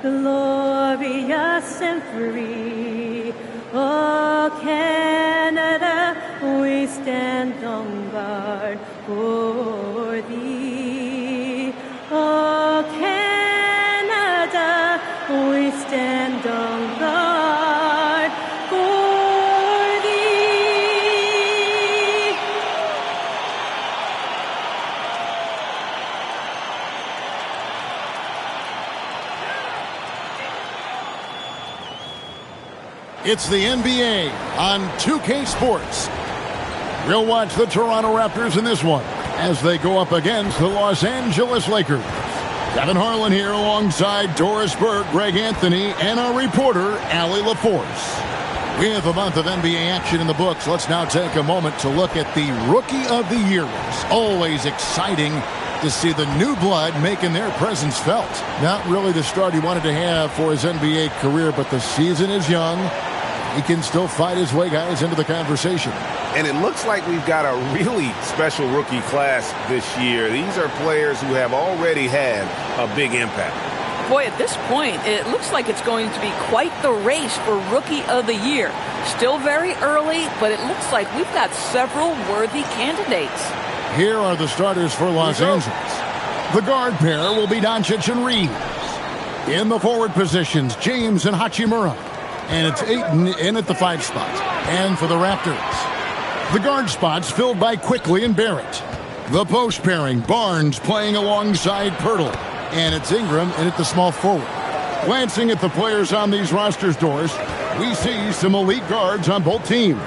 glorious and free. Oh, Canada, we stand on guard for thee. Oh, Canada, we stand on guard for thee. It's the NBA on 2K Sports. We'll watch the Toronto Raptors in this one as they go up against the Los Angeles Lakers. Kevin Harlan here alongside Doris Burke, Greg Anthony, and our reporter, Allie LaForce. With a month of NBA action in the books, let's now take a moment to look at the Rookie of the Year list. Always exciting to see the new blood making their presence felt. Not really the start he wanted to have for his NBA career, but the season is young. He can still fight his way, guys, into the conversation. And it looks like we've got a really special rookie class this year. These are players who have already had a big impact. Boy, at this point, it looks like it's going to be quite the race for Rookie of the Year. Still very early, but it looks like we've got several worthy candidates. Here are the starters for Los Angeles. The guard pair will be Doncic and Reeves. In the forward positions, James and Hachimura. And it's Ayton in at the 5 spot. And for the Raptors, the guard spots filled by Quickly and Barrett. The post pairing, Barnes playing alongside Pirtle. And it's Ingram in at the small forward. Glancing at the players on these rosters, Doris, we see some elite guards on both teams.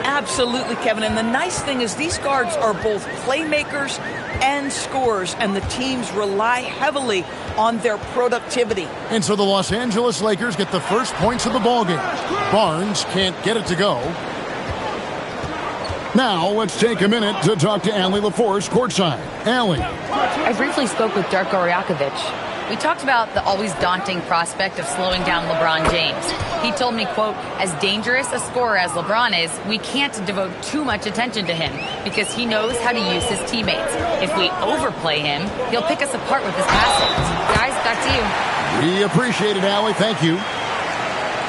Absolutely, Kevin. And the nice thing is these guards are both playmakers and scorers, and the teams rely heavily on their productivity. And so the Los Angeles Lakers get the first points of the ballgame. Barnes can't get it to go. Now let's take a minute to talk to Allie LaForce courtside. Allie. I briefly spoke with Darko Rajakovic. We talked about the always daunting prospect of slowing down LeBron James. He told me, quote, as dangerous a scorer as LeBron is, we can't devote too much attention to him because he knows how to use his teammates. If we overplay him, he'll pick us apart with his passing. Guys, back to you. We appreciate it, Allie. Thank you.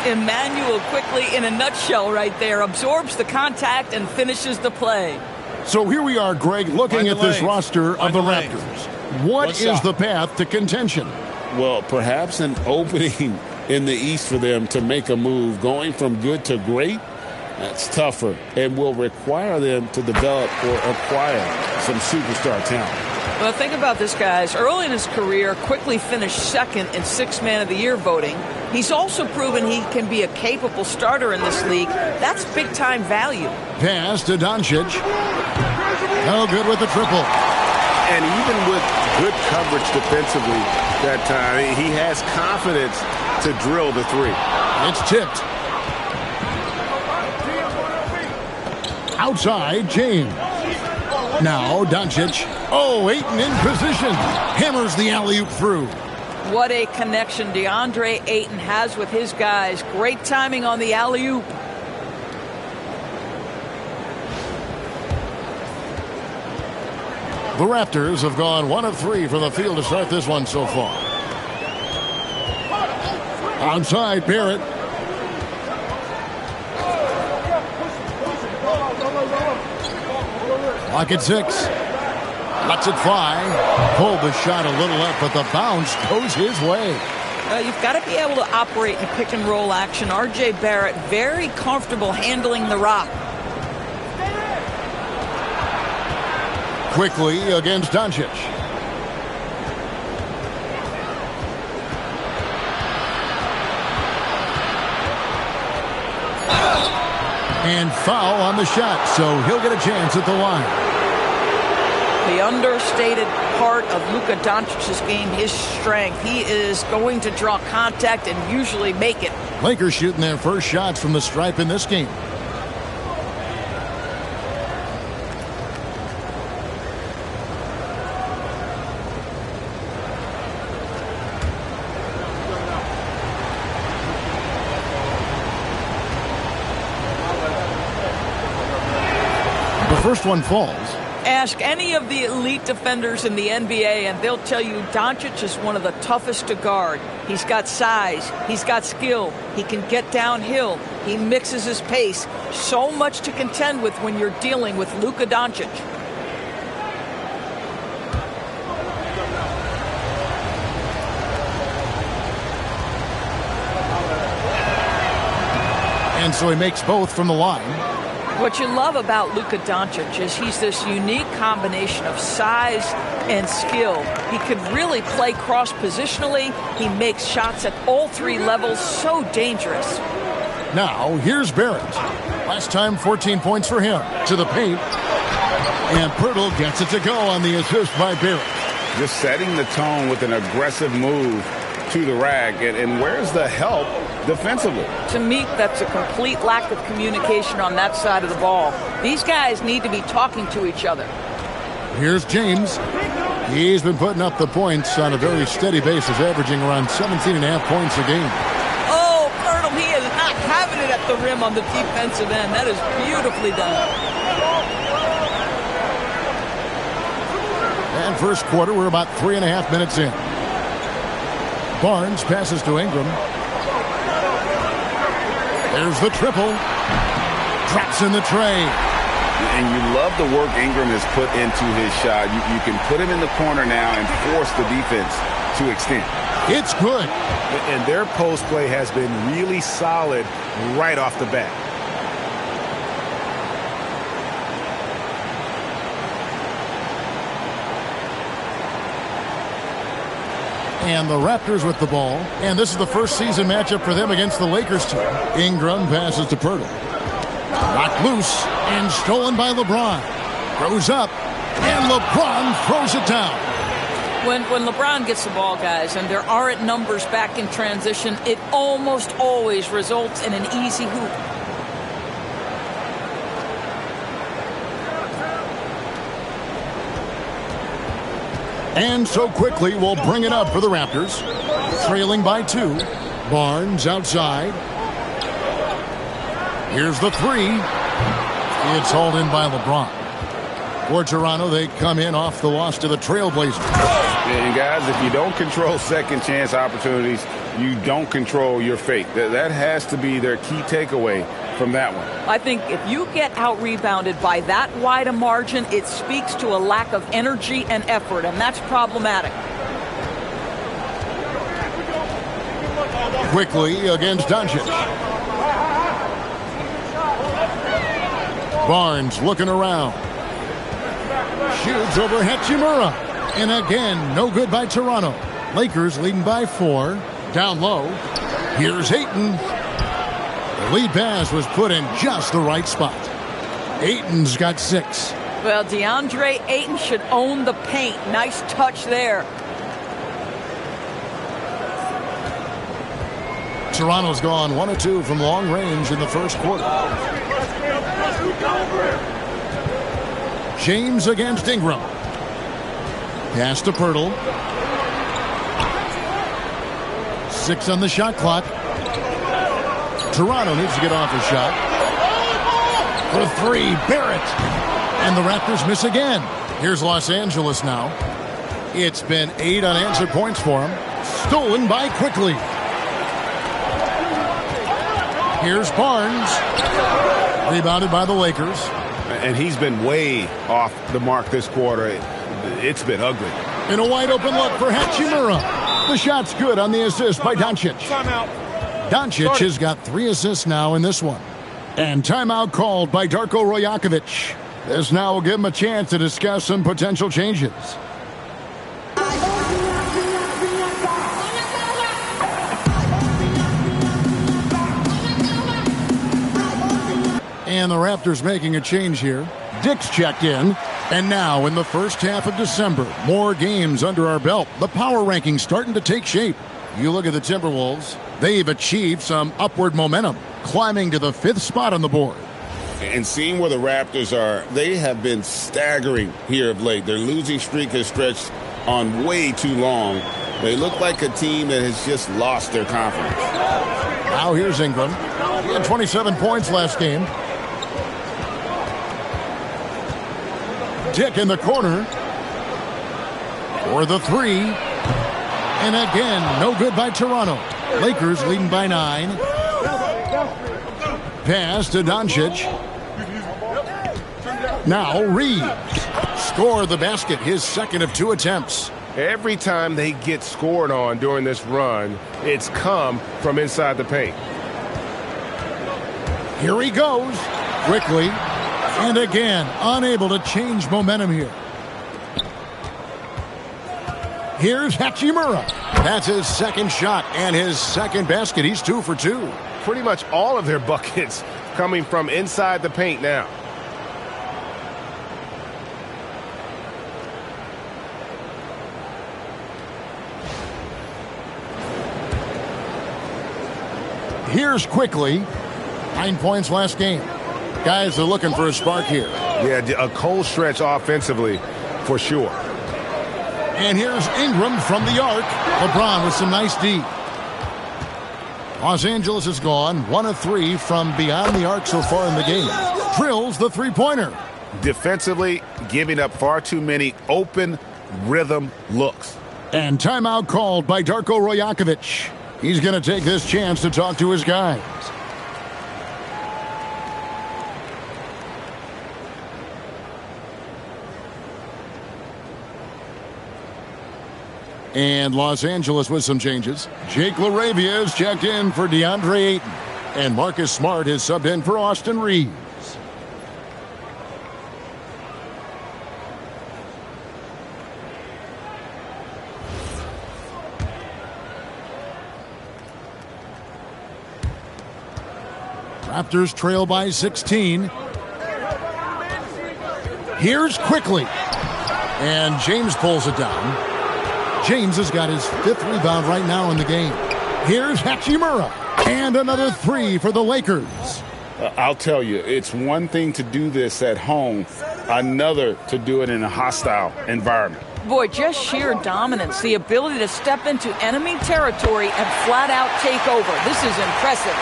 Emmanuel Quickly, in a nutshell right there, absorbs the contact and finishes the play. So here we are, Greg, looking at this roster of the Raptors. What is the path to contention? Well, perhaps an opening in the East for them to make a move. Going from good to great, that's tougher and will require them to develop or acquire some superstar talent. Well, think about this, guys. Early in his career, Quickly finished second in 6th Man of the Year voting. He's also proven he can be a capable starter in this league. That's big-time value. Pass to Doncic. No good with the triple. And even with good coverage defensively that time, he has confidence to drill the 3. It's tipped. Outside, James. Now Doncic. Oh, Ayton in position. Hammers the alley-oop through. What a connection DeAndre Ayton has with his guys. Great timing on the alley-oop. The Raptors have gone 1 of 3 from the field to start this one so far. Outside, Barrett. Lock at 6. Lets it fly. Pulled the shot a little up, but the bounce goes his way. You've got to be able to operate in pick-and-roll action. R.J. Barrett very comfortable handling the rock. Quickly against Doncic. And foul on the shot, so he'll get a chance at the line. The understated part of Luka Doncic's game, his strength. He is going to draw contact and usually make it. Lakers shooting their first shots from the stripe in this game. The first one falls. Ask any of the elite defenders in the NBA, and they'll tell you Doncic is one of the toughest to guard. He's got size. He's got skill. He can get downhill. He mixes his pace. So much to contend with when you're dealing with Luka Doncic. And so he makes both from the line. What you love about Luka Doncic is he's this unique combination of size and skill. He could really play cross-positionally. He makes shots at all three levels. So dangerous. Now, here's Barrett. Last time, 14 points for him. To the paint. And Pirtle gets it to go on the assist by Barrett. Just setting the tone with an aggressive move to the rack. And where's the help defensively? To me, that's a complete lack of communication on that side of the ball. These guys need to be talking to each other. Here's James. He's been putting up the points on a very steady basis, averaging around 17.5 points a game. Oh, Colonel, he is not having it at the rim on the defensive end. That is beautifully done. And first quarter, we're about 3.5 minutes in. Barnes passes to Ingram. There's the triple. Drops in the tray. And you love the work Ingram has put into his shot. You can put him in the corner now and force the defense to extend. It's good. And their post play has been really solid right off the bat. And the Raptors with the ball. And this is the first season matchup for them against the Lakers team. Ingram passes to Pirtle. Knocked loose and stolen by LeBron. Goes up, and LeBron throws it down. When LeBron gets the ball, guys, and there aren't numbers back in transition, it almost always results in an easy hoop. And so quickly, we'll bring it up for the Raptors. Trailing by 2. Barnes outside. Here's the 3. It's hauled in by LeBron. For Toronto, they come in off the loss to the Trailblazers. And guys, if you don't control second chance opportunities, you don't control your fate. That has to be their key takeaway from that one. I think if you get out-rebounded by that wide a margin, it speaks to a lack of energy and effort, and that's problematic. Quickly against Doncic. Barnes looking around. Shoots over Hachimura. And again, no good by Toronto. Lakers leading by 4. Down low. Here's Ayton. The lead pass was put in just the right spot. Ayton's got 6. Well, DeAndre Ayton should own the paint. Nice touch there. Toronto's gone 1 of 2 from long range in the first quarter. James against Ingram. Pass to Pirtle. 6 on the shot clock. Toronto needs to get off a shot. For 3, Barrett. And the Raptors miss again. Here's Los Angeles now. It's been 8 unanswered points for them. Stolen by Quickly. Here's Barnes. Rebounded by the Lakers. And he's been way off the mark this quarter. It's been ugly. In a wide open look for Hachimura. The shot's good on the assist by Doncic. Doncic has got 3 assists now in this one. And timeout called by Darko Rajakovic. This now will give him a chance to discuss some potential changes. And the Raptors making a change here. Dick's checked in. And now in the first half of December, more games under our belt. The power rankings starting to take shape. You look at the Timberwolves, they've achieved some upward momentum, climbing to the 5th spot on the board. And seeing where the Raptors are, they have been staggering here of late. Their losing streak has stretched on way too long. They look like a team that has just lost their confidence. Now here's Ingram. He had 27 points last game. stick in the corner for the three. And again, no good by Toronto. Lakers leading by 9. Pass to Doncic. Now Reeves. Score the basket, his second of 2 attempts. Every time they get scored on during this run, it's come from inside the paint. Here he goes. Quickly. And again, unable to change momentum here. Here's Hachimura. That's his second shot and his second basket. He's 2 for 2. Pretty much all of their buckets coming from inside the paint now. Here's Quickly. 9 points last game. Guys are looking for a spark here. Yeah, a cold stretch offensively for sure. And here's Ingram from the arc. LeBron with some nice D. Los Angeles is gone 1 of 3 from beyond the arc so far in the game. Drills the three-pointer. Defensively, giving up far too many open rhythm looks. And timeout called by Darko Rajakovic. He's going to take this chance to talk to his guys. And Los Angeles with some changes. Jake LaRavia is checked in for DeAndre Ayton. And Marcus Smart is subbed in for Austin Reeves. Raptors trail by 16. Here's Quickly. And James pulls it down. James has got his 5th rebound right now in the game. Here's Hachimura. And another 3 for the Lakers. I'll tell you, it's one thing to do this at home, another to do it in a hostile environment. Boy, just sheer dominance, the ability to step into enemy territory and flat out take over. This is impressive.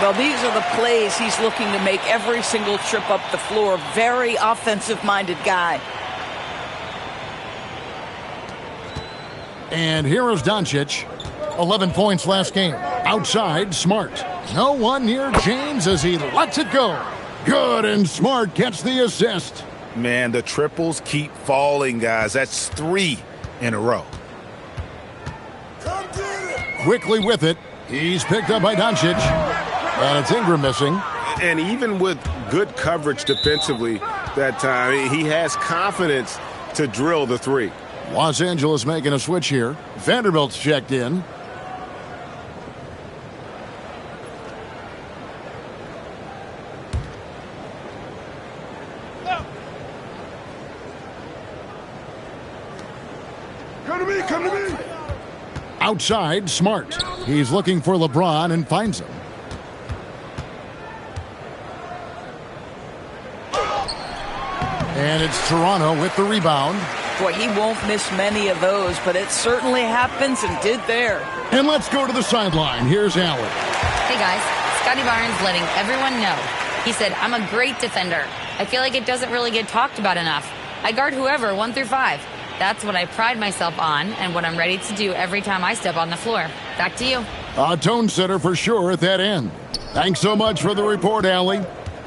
Well, these are the plays he's looking to make every single trip up the floor. Very offensive-minded guy. And here is Doncic. 11 points last game. Outside, Smart. No one near James as he lets it go. Good, and Smart gets the assist. Man, the triples keep falling, guys. That's 3 in a row. Quickly with it. He's picked up by Doncic. And it's Ingram missing. And even with good coverage defensively that time, he has confidence to drill the 3. Los Angeles making a switch here. Vanderbilt's checked in. Come to me. Outside, Smart. He's looking for LeBron and finds him. And it's Toronto with the rebound. Boy, he won't miss many of those, but it certainly happens and did there. And let's go to the sideline. Here's Allen. Hey guys, Scotty Barnes letting everyone know. He said, I'm a great defender. I feel like it doesn't really get talked about enough. I guard whoever, 1 through 5. That's what I pride myself on and what I'm ready to do every time I step on the floor. Back to you. A tone setter for sure at that end. Thanks so much for the report, Allie.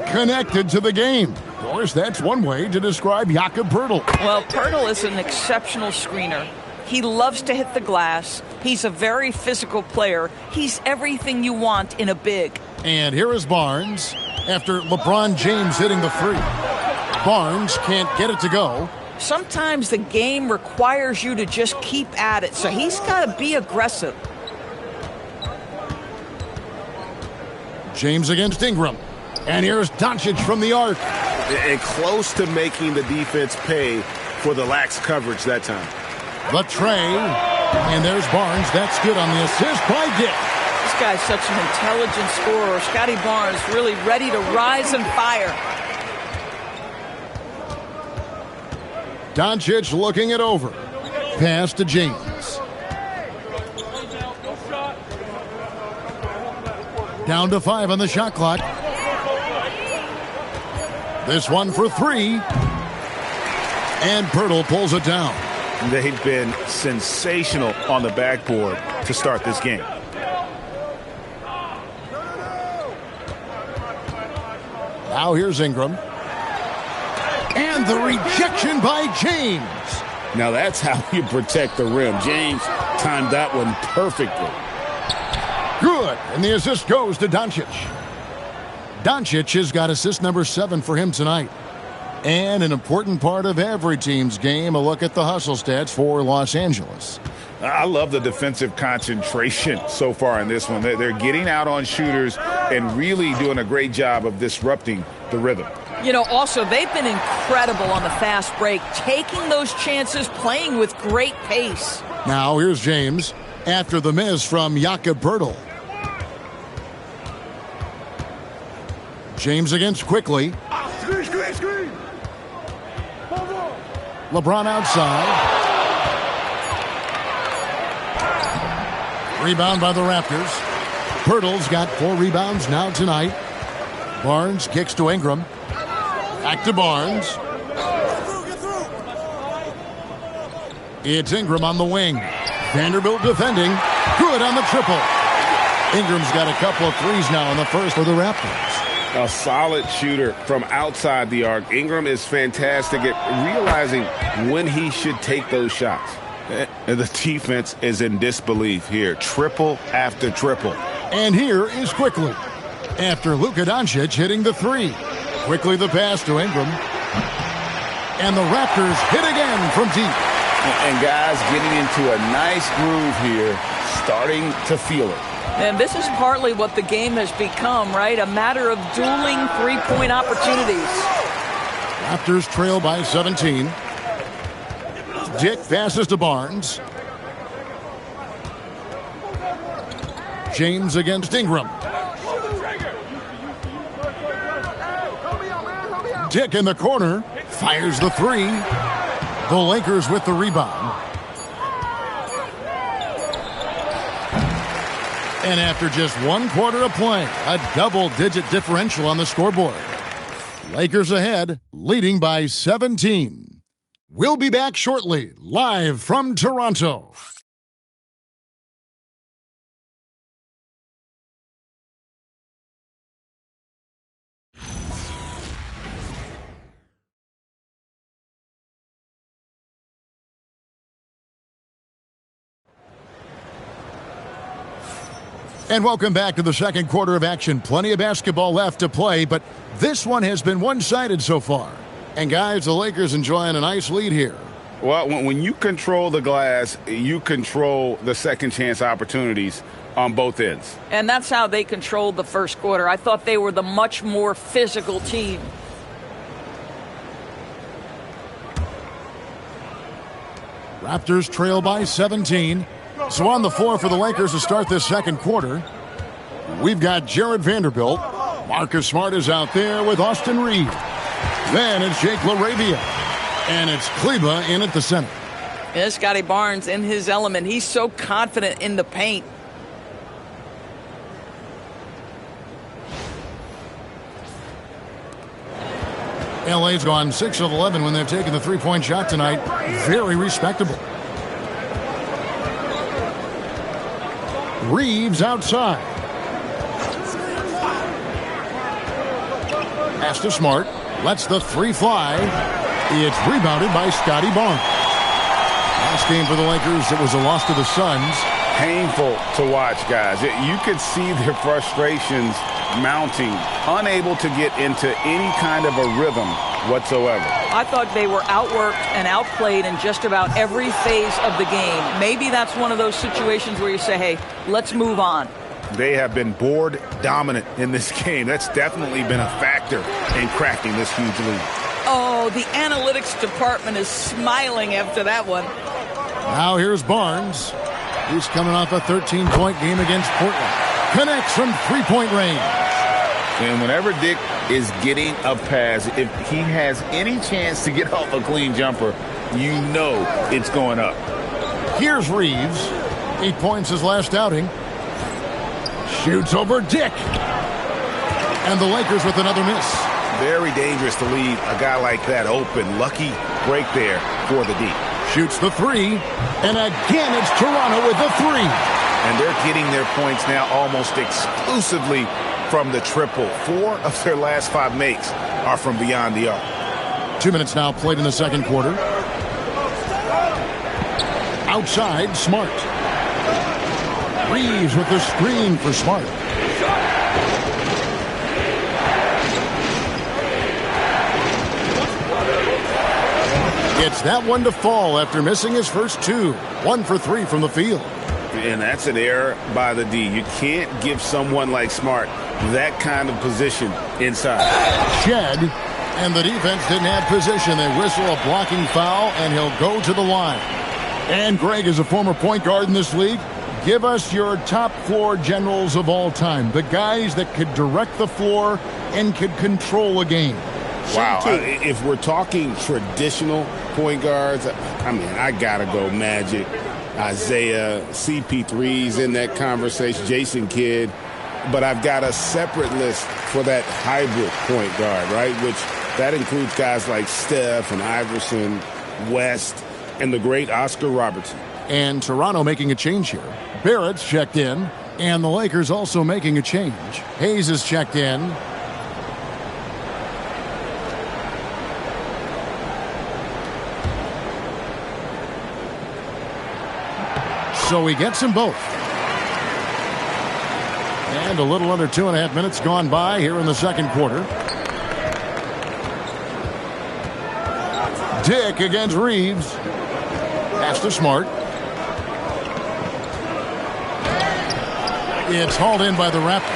Connected to the game. Of course, that's one way to describe Jakob Poeltl. Well, Poeltl is an exceptional screener. He loves to hit the glass. He's a very physical player. He's everything you want in a big. And here is Barnes after LeBron James hitting the 3. Barnes can't get it to go. Sometimes the game requires you to just keep at it, so he's got to be aggressive. James against Ingram. And here's Doncic from the arc. And close to making the defense pay for the lax coverage that time. The tray. And there's Barnes. That's good on the assist by Dick. This guy's such an intelligent scorer. Scotty Barnes really ready to rise and fire. Doncic looking it over. Pass to James. Down to 5 on the shot clock. This one for 3. And Pirtle pulls it down. They've been sensational on the backboard to start this game. Now here's Ingram. And the rejection by James. Now that's how you protect the rim. James timed that one perfectly. Good. And the assist goes to Doncic. Doncic has got assist number 7 for him tonight. And an important part of every team's game, a look at the hustle stats for Los Angeles. I love the defensive concentration so far in this one. They're getting out on shooters and really doing a great job of disrupting the rhythm. You know, also, they've been incredible on the fast break, taking those chances, playing with great pace. Now here's James after the miss from Jakob Poeltl. James against quickly. LeBron outside. Rebound by the Raptors. Poeltl's got 4 rebounds now tonight. Barnes kicks to Ingram. Back to Barnes. It's Ingram on the wing. Vanderbilt defending. Good on the triple. Ingram's got a couple of threes now in the first for the Raptors. A solid shooter from outside the arc. Ingram is fantastic at realizing when he should take those shots. And the defense is in disbelief here. Triple after triple. And here is Quickly. After Luka Doncic hitting the 3. Quickly the pass to Ingram. And the Raptors hit again from deep. And guys getting into a nice groove here, starting to feel it. And this is partly what the game has become, right? A matter of dueling three-point opportunities. Raptors trail by 17. Dick passes to Barnes. James against Ingram. Dick in the corner. Fires the 3. The Lakers with the rebound. And after just 1 quarter of play, a double-digit differential on the scoreboard. Lakers ahead, leading by 17. We'll be back shortly, live from Toronto. And welcome back to the second quarter of action. Plenty of basketball left to play, but this one has been one-sided so far. And guys, the Lakers enjoying a nice lead here. Well, when you control the glass, you control the second chance opportunities on both ends. And that's how they controlled the first quarter. I thought they were the much more physical team. Raptors trail by 17. So on the floor for the Lakers to start this second quarter, we've got Jared Vanderbilt. Marcus Smart is out there with Austin Reed. Then it's Jake LaRavia. And it's Kleba in at the center. Yeah, Scotty Barnes in his element. He's so confident in the paint. LA's gone 6 of 11 when they've taken the three-point shot tonight. Very respectable. Reeves outside. Pass to Smart. Lets the 3 fly. It's rebounded by Scotty Barnes. Last game for the Lakers, it was a loss to the Suns. Painful to watch, guys. You could see their frustrations mounting, unable to get into any kind of a rhythm whatsoever. I thought they were outworked and outplayed in just about every phase of the game. Maybe that's one of those situations where you say, hey, let's move on. They have been board dominant in this game. That's definitely been a factor in cracking this huge lead. Oh, the analytics department is smiling after that one. Now here's Barnes. He's coming off a 13-point game against Portland. Connects from three-point range. And whenever Dick is getting a pass, if he has any chance to get off a clean jumper, you know it's going up. Here's Reeves. 8 points his last outing. Shoots over Dick. And the Lakers with another miss. Very dangerous to leave a guy like that open. Lucky break there for the D. Shoots the three, and again it's Toronto with the three. And they're getting their points now almost exclusively from the triple. 4 of their last 5 makes are from beyond the arc. 2 minutes now played in the second quarter. Outside, Smart. Reeves with the screen for Smart. Gets that one to fall after missing his first 2. 1 for 3 from the field. And that's an error by the D. You can't give someone like Smart that kind of position inside. Shed, and the defense didn't have position. They whistle a blocking foul, and he'll go to the line. And Greg is a former point guard in this league. Give us your top floor generals of all time. The guys that could direct the floor and could control a game. Wow. If we're talking traditional point guards, I mean, I got to go Magic, Isaiah, CP3's in that conversation, Jason Kidd. But I've got a separate list for that hybrid point guard, right? Which that includes guys like Steph and Iverson, West, and the great Oscar Robertson. And Toronto making a change here. Barrett's checked in, and the Lakers also making a change. Hayes is checked in. So he gets them both. And a little under 2.5 minutes gone by here in the second quarter. Dick against Reeves. Pass to Smart. It's hauled in by the Raptors.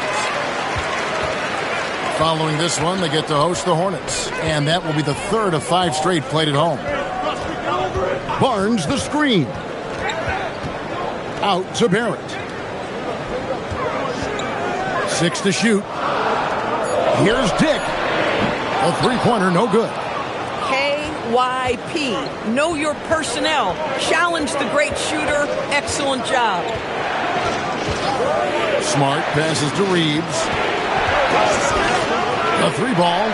Following this one, they get to host the Hornets. And that will be the 3rd of 5 straight played at home. Barnes the screen. Out to Barrett. 6 to shoot. Here's Dick. A three-pointer, no good. KYP. Know your personnel. Challenge the great shooter. Excellent job. Smart passes to Reeves. A 3-ball.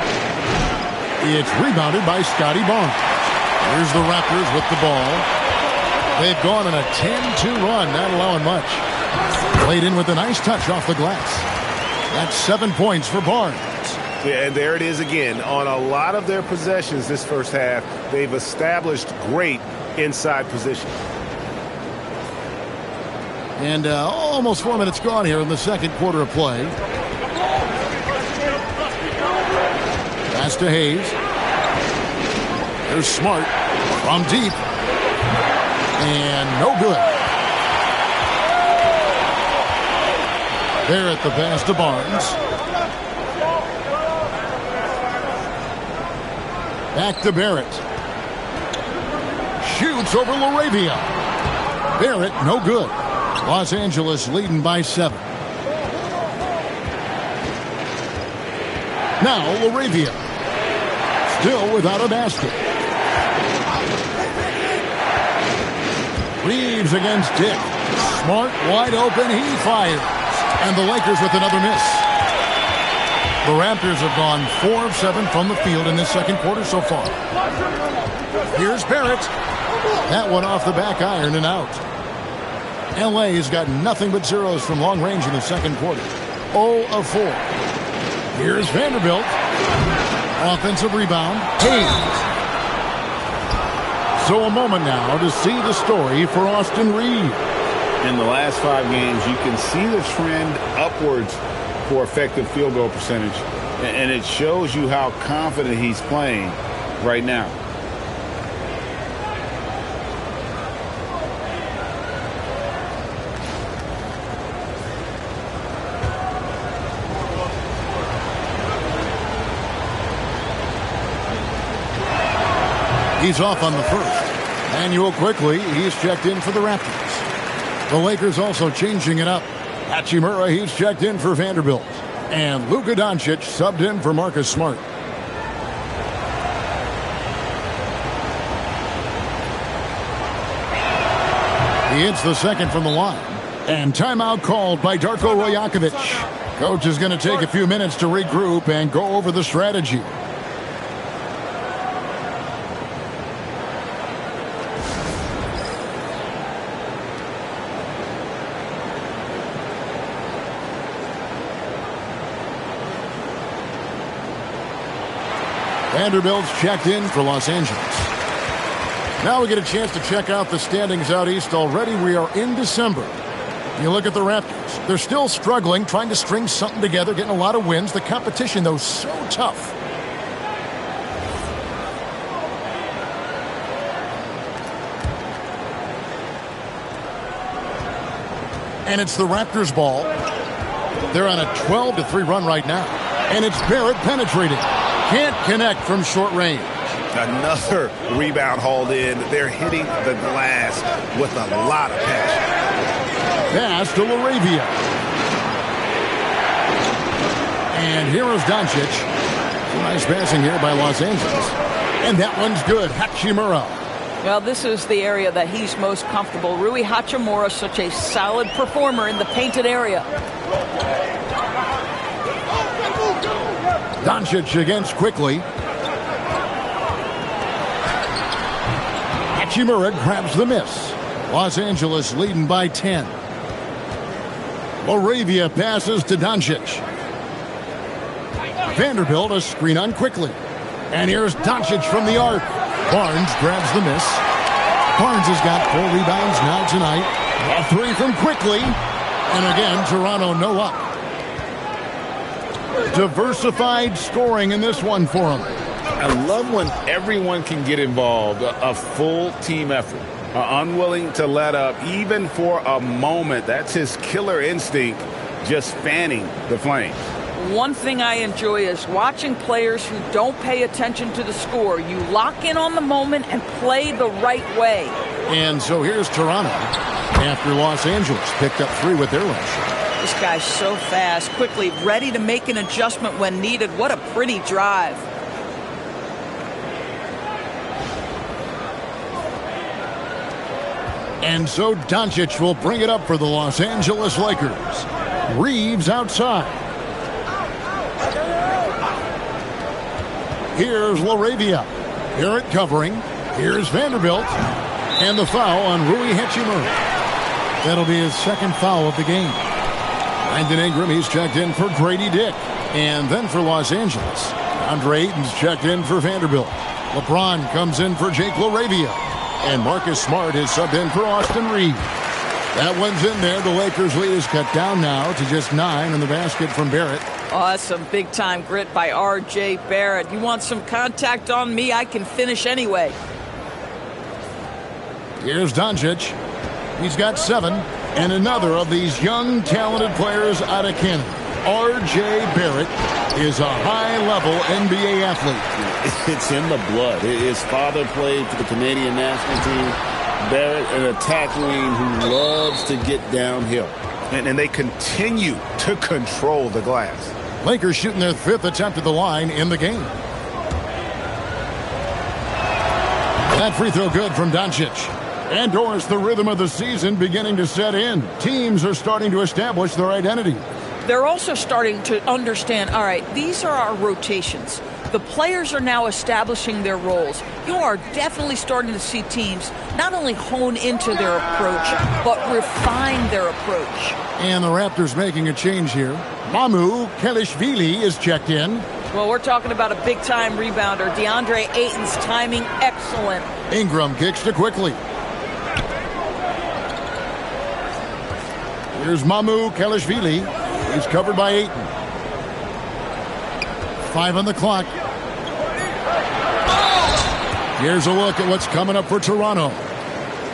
It's rebounded by Scotty Barnes. Here's the Raptors with the ball. They've gone on a 10-2 run, not allowing much. Played in with a nice touch off the glass. That's 7 points for Barnes. Yeah, and there it is again. On a lot of their possessions this first half, they've established great inside position. And almost 4 minutes gone here in the second quarter of play. Pass to Hayes. There's Smart from deep. And no good. There at the pass to Barnes. Back to Barrett. Shoots over Laravia. Barrett, no good. Los Angeles leading by 7. Now Laravia. Still without a basket. Reeves against Dick. Smart wide open. He fires. And the Lakers with another miss. The Raptors have gone 4 of 7 from the field in this second quarter so far. Here's Barrett. That one off the back iron and out. LA has got nothing but zeros from long range in the second quarter. 0 of 4. Here's Vanderbilt. Offensive rebound. Hayes. So a moment now to see the story for Austin Reeves. In the last 5 games, you can see the trend upwards for effective field goal percentage. And it shows you how confident he's playing right now. He's off on the first. Manuel quickly, he's checked in for the Raptors. The Lakers also changing it up. Hachimura, he's checked in for Vanderbilt. And Luka Doncic subbed in for Marcus Smart. He hits the second from the line. And timeout called by Darko Rajakovic. Coach is going to take a few minutes to regroup and go over the strategy. Vanderbilt's checked in for Los Angeles. Now we get a chance to check out the standings out east already. We are in December. You look at the Raptors. They're still struggling, trying to string something together, getting a lot of wins. The competition, though, so tough. And it's the Raptors' ball. They're on a 12-3 run right now. And it's Barrett penetrating. Can't connect from short range. Another rebound hauled in. They're hitting the glass with a lot of passion. Pass to LaRavia. And here is Doncic. Nice passing here by Los Angeles. And that one's good. Hachimura. Well, this is the area that he's most comfortable. Rui Hachimura, such a solid performer in the painted area. Doncic against quickly. Hachimura grabs the miss. Los Angeles leading by 10. LaRavia passes to Doncic. Vanderbilt a screen on quickly. And here's Doncic from the arc. Barnes grabs the miss. Barnes has got 4 rebounds now tonight. A 3 from quickly. And again, Toronto no up. Diversified scoring in this one for him. I love when everyone can get involved, a full team effort. Unwilling to let up even for a moment. That's his killer instinct, just fanning the flames. One thing I enjoy is watching players who don't pay attention to the score. You lock in on the moment and play the right way. And so here's Toronto after Los Angeles picked up 3 with their last shot. This guy's so fast, quickly, ready to make an adjustment when needed. What a pretty drive. And so Doncic will bring it up for the Los Angeles Lakers. Reeves outside. Here's LaRavia. Barrett covering. Here's Vanderbilt. And the foul on Rui Hachimura. That'll be his second foul of the game. Brandon Ingram, he's checked in for Grady Dick. And then for Los Angeles, Andre Ayton's checked in for Vanderbilt. LeBron comes in for Jake LaRavia. And Marcus Smart is subbed in for Austin Reeves. That one's in there. The Lakers' lead is cut down now to just 9 in the basket from Barrett. Awesome big-time grit by R.J. Barrett. You want some contact on me? I can finish anyway. Here's Doncic. He's got 7. And another of these young, talented players out of Canada. R.J. Barrett is a high-level NBA athlete. It's in the blood. His father played for the Canadian national team. Barrett, an attack wing who loves to get downhill. And they continue to control the glass. Lakers shooting their 5th attempt at the line in the game. That free throw good from Doncic. And Doris, the rhythm of the season beginning to set in. Teams are starting to establish their identity. They're also starting to understand, all right, these are our rotations. The players are now establishing their roles. You are definitely starting to see teams not only hone into their approach, but refine their approach. And the Raptors making a change here. Mamu Kelishvili is checked in. Well, we're talking about a big-time rebounder. DeAndre Ayton's timing excellent. Ingram kicks to quickly. Here's Mamu Kelishvili. He's covered by Ayton. 5 on the clock. Here's a look at what's coming up for Toronto.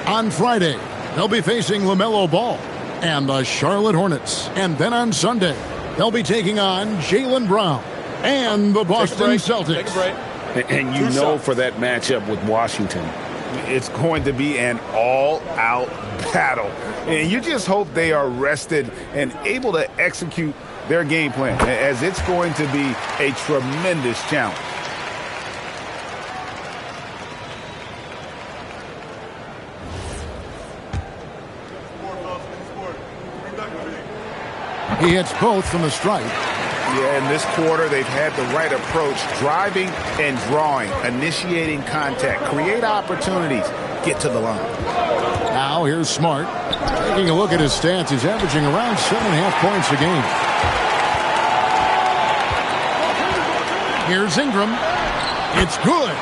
On Friday, they'll be facing LaMelo Ball and the Charlotte Hornets. And then on Sunday, they'll be taking on Jaylen Brown and the Boston Celtics. Take a break. And you know for that matchup with Washington, it's going to be an all-out battle. And you just hope they are rested and able to execute their game plan, as it's going to be a tremendous challenge. He hits both from the stripe. Yeah, in this quarter, they've had the right approach, driving and drawing, initiating contact, create opportunities, get to the line. Now here's Smart. Taking a look at his stats, he's averaging around 7.5 points a game. Here's Ingram. It's good.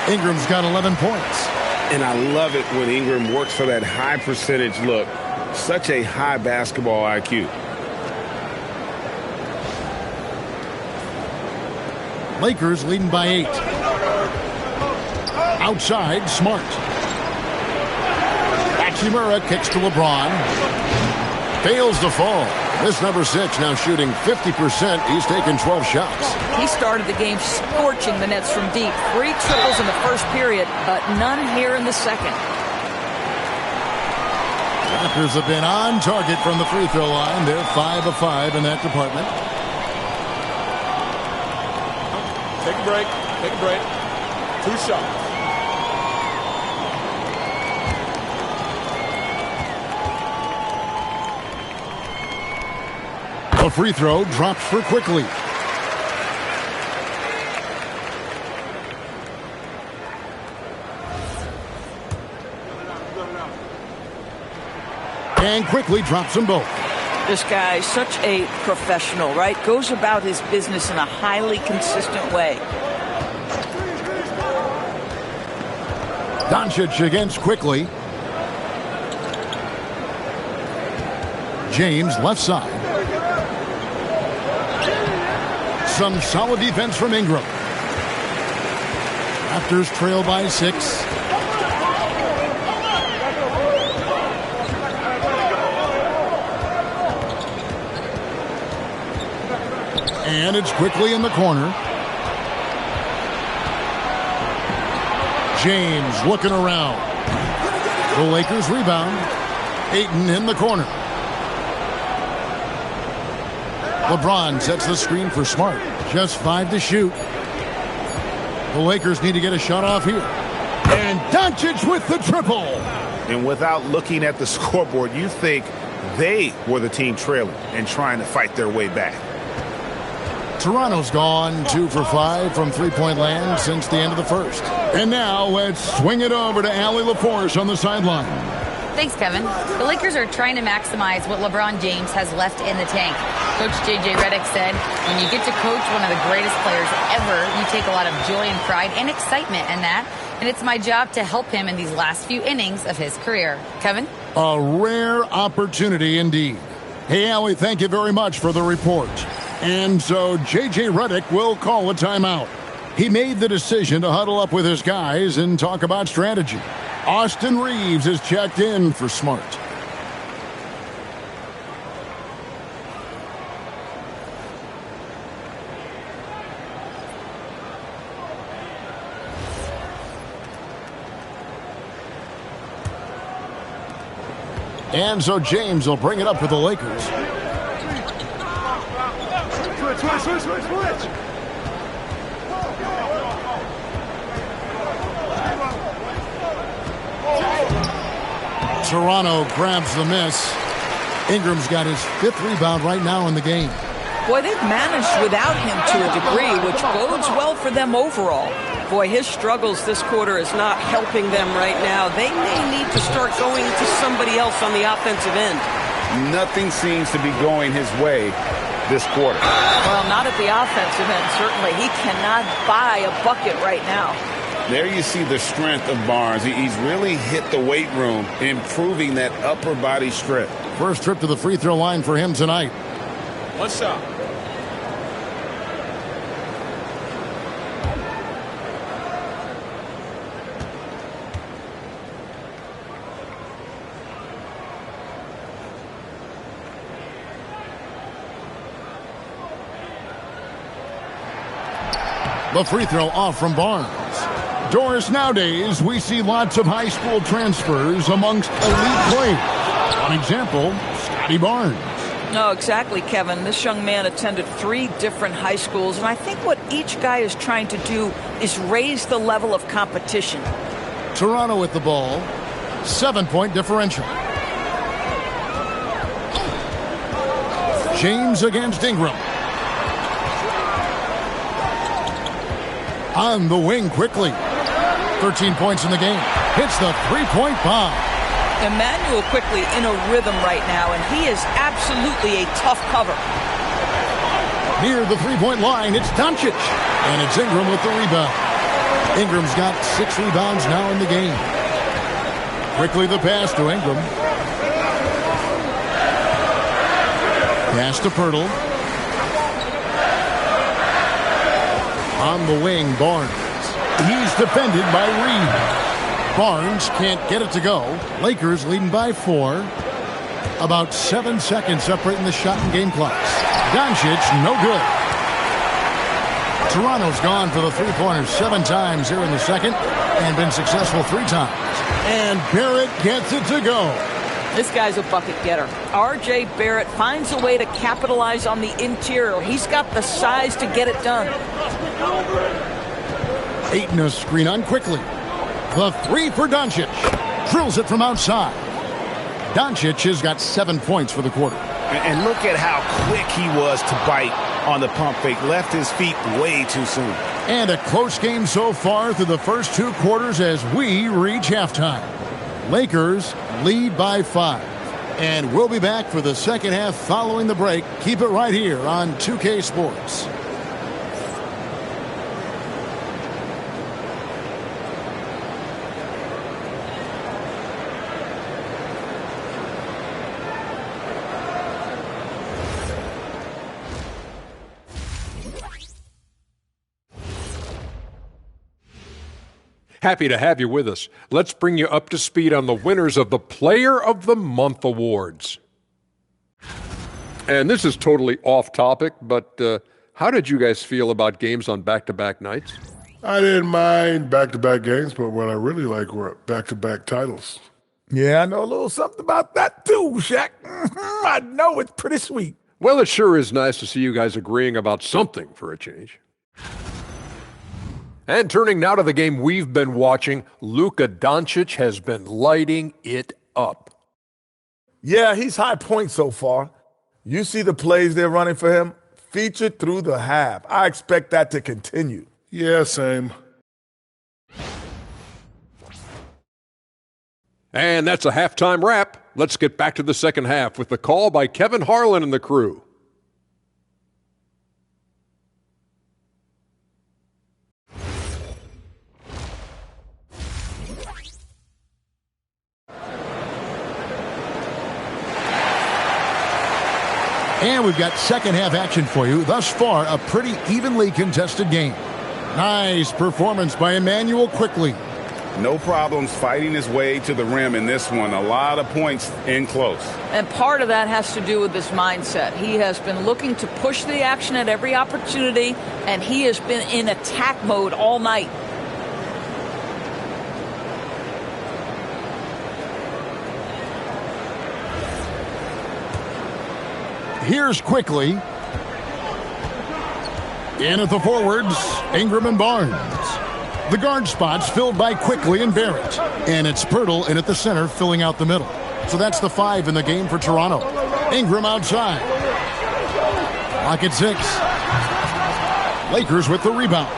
Ingram's got 11 points. And I love it when Ingram works for that high percentage look. Such a high basketball IQ. Lakers leading by 8. Outside, Smart. Hachimura kicks to LeBron. Fails to fall. This number 6 now shooting 50%. He's taken 12 shots. He started the game scorching the Nets from deep. 3 triples in the first period, but none here in the second. Raptors have been on target from the free throw line. They're 5 of 5 in that department. Take a break. Take a break. 2 shots. A free throw drops for Quickly. And Quickly drops them both. This guy is such a professional, right? Goes about his business in a highly consistent way. Doncic against Quickly. James left side. Some solid defense from Ingram. Raptors trail by 6. And it's Quickly in the corner. James looking around. The Lakers rebound. Ayton in the corner. LeBron sets the screen for Smart. Just 5 to shoot. The Lakers need to get a shot off here. And Doncic with the triple. And without looking at the scoreboard, you think they were the team trailing and trying to fight their way back. Toronto's gone 2 for 5 from three-point land since the end of the first. And now let's swing it over to Allie LaForce on the sideline. Thanks, Kevin. The Lakers are trying to maximize what LeBron James has left in the tank. Coach J.J. Redick said, when you get to coach one of the greatest players ever, you take a lot of joy and pride and excitement in that. And it's my job to help him in these last few innings of his career. Kevin? A rare opportunity indeed. Hey, Allie, thank you very much for the report. And so J.J. Redick will call a timeout. He made the decision to huddle up with his guys and talk about strategy. Austin Reeves is checked in for Smart. And so James will bring it up for the Lakers. Switch. Toronto grabs the miss. Ingram's got his 5th rebound right now in the game. Boy, they've managed without him to a degree, which bodes well for them overall. Boy, his struggles this quarter is not helping them right now. They may need to start going to somebody else on the offensive end. Nothing seems to be going his way this quarter. Well, not at the offensive end, certainly. He cannot buy a bucket right now. There you see the strength of Barnes. He's really hit the weight room, improving that upper body strength. First trip to the free throw line for him tonight. 1 shot. The free throw off from Barnes. Doris, nowadays, we see lots of high school transfers amongst elite players. One example, Scotty Barnes. No, exactly, Kevin. This young man attended 3 different high schools, and I think what each guy is trying to do is raise the level of competition. Toronto with the ball. 7-point differential. James against Ingram. On the wing quickly. 13 points in the game. Hits the 3-point bomb. Emmanuel quickly in a rhythm right now, and he is absolutely a tough cover. Near the 3-point line, it's Doncic. And it's Ingram with the rebound. Ingram's got 6 rebounds now in the game. Quickly the pass to Ingram. Pass to Pirtle. On the wing, Barnes. He's defended by Reed. Barnes can't get it to go. Lakers leading by 4. About 7 seconds separating the shot and game clocks. Doncic, no good. Toronto's gone for the three-pointers 7 times here in the second and been successful 3 times. And Barrett gets it to go. This guy's a bucket getter. R.J. Barrett finds a way to capitalize on the interior. He's got the size to get it done. Ayton a screen on quickly. The 3 for Doncic. Drills it from outside. Doncic has got 7 points for the quarter. And look at how quick he was to bite on the pump fake. Left his feet way too soon. And a close game so far through the first 2 quarters as we reach halftime. Lakers lead by 5. And we'll be back for the second half following the break. Keep it right here on 2K Sports. Happy to have you with us. Let's bring you up to speed on the winners of the Player of the Month awards. And this is totally off topic, but how did you guys feel about games on back-to-back nights? I didn't mind back-to-back games, but what I really like were back-to-back titles. Yeah, I know a little something about that too, Shaq. I know it's pretty sweet. Well, it sure is nice to see you guys agreeing about something for a change. And turning now to the game we've been watching, Luka Doncic has been lighting it up. Yeah, he's high point so far. You see the plays they're running for him? Featured through the half. I expect that to continue. Yeah, same. And that's a halftime wrap. Let's get back to the second half with the call by Kevin Harlan and the crew. And we've got second half action for you. Thus far, a pretty evenly contested game. Nice performance by Emmanuel quickly. No problems fighting his way to the rim in this one. A lot of points in close. And part of that has to do with his mindset. He has been looking to push the action at every opportunity, and he has been in attack mode all night. Here's quickly. In at the forwards, Ingram and Barnes. The guard spots filled by Quickly and Barrett. And it's Pirtle in at the center, filling out the middle. So that's the 5 in the game for Toronto. Ingram outside. Clock at 6. Lakers with the rebound.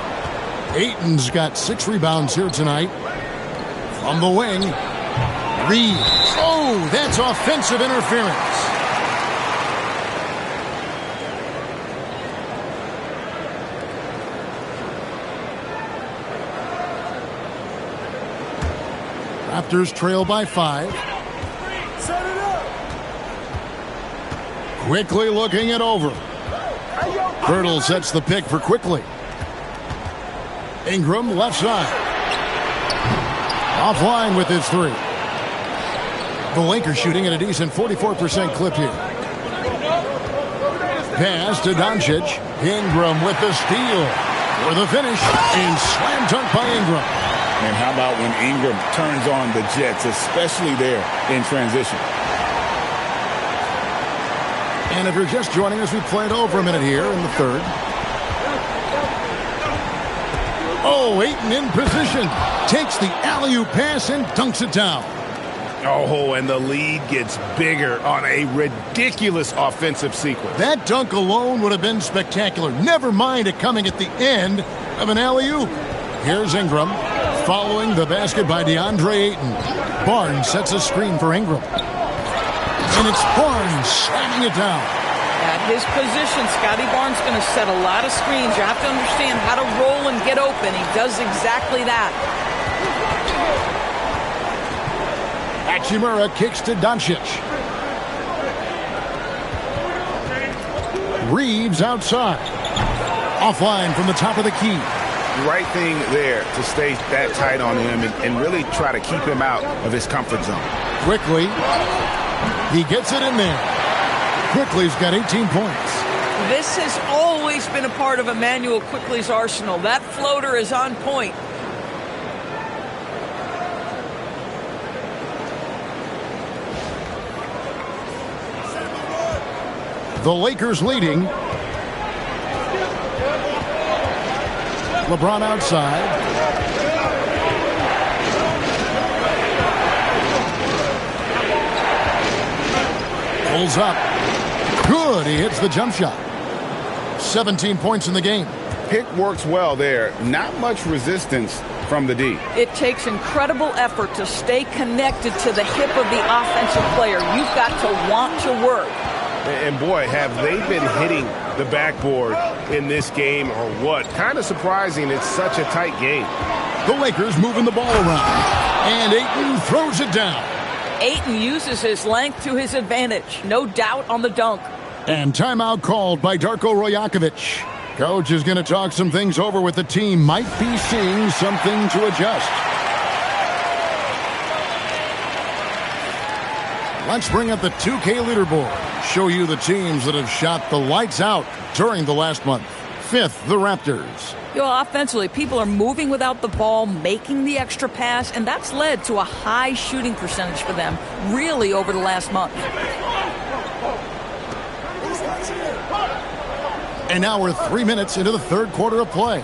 Ayton's got 6 rebounds here tonight. From the wing, Reed. Oh, that's offensive interference. Raptors trail by 5. Set it up. Quickly looking it over. Pirtle sets the pick for Quickly. Ingram left side. Offline with his 3. The Lakers shooting at a decent 44% clip here. Pass to Doncic. Ingram with the steal. For the finish. And slam dunk by Ingram. And how about when Ingram turns on the Jets, especially there in transition? And if you're just joining us, we played over a minute here in the third. Oh, Ayton in position. Takes the alley-oop pass and dunks it down. Oh, and the lead gets bigger on a ridiculous offensive sequence. That dunk alone would have been spectacular. Never mind it coming at the end of an alley-oop. Here's Ingram. Following the basket by DeAndre Ayton. Barnes sets a screen for Ingram. And it's Barnes slamming it down. At his position, Scotty Barnes going to set a lot of screens. You have to understand how to roll and get open. He does exactly that. Hachimura kicks to Doncic. Reeves outside. Offline from the top of the key. Right thing there to stay that tight on him and really try to keep him out of his comfort zone. Quickly, he gets it in there. Quickly's got 18 points. This has always been a part of Emmanuel Quickly's arsenal. That floater is on point. The Lakers leading. LeBron outside. Pulls up. Good. He hits the jump shot. 17 points in the game. Pick works well there. Not much resistance from the D. It takes incredible effort to stay connected to the hip of the offensive player. You've got to want to work. And boy, have they been hitting the backboard in this game or what? Kind of surprising. It's such a tight game. The Lakers moving the ball around. And Ayton throws it down. Ayton uses his length to his advantage. No doubt on the dunk. And timeout called by Darko Rajakovic. Coach is going to talk some things over with the team. Might be seeing something to adjust. Let's bring up the 2K leaderboard. Show you the teams that have shot the lights out during the last month. Fifth, the Raptors. Offensively, people are moving without the ball, making the extra pass, and that's led to a high shooting percentage for them, really, over the last month. And now we're 3 minutes into the third quarter of play.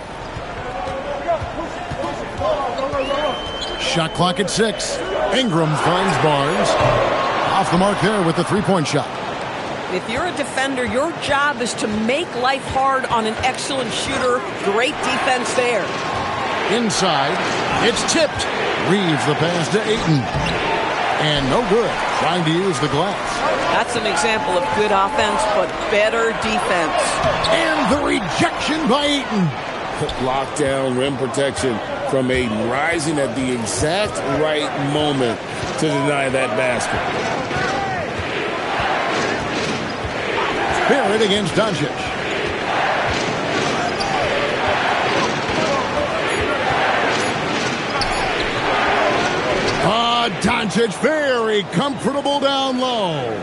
Shot clock at 6. Ingram finds Barnes. Off the mark there with the three-point shot. If you're a defender, your job is to make life hard on an excellent shooter. Great defense there. Inside, it's tipped. Reeves the pass to Ayton. And no good. Trying to use the glass. That's an example of good offense, but better defense. And the rejection by Ayton. Lockdown, rim protection from Ayton, rising at the exact right moment to deny that basket. Barrett against Doncic. Doncic very comfortable down low.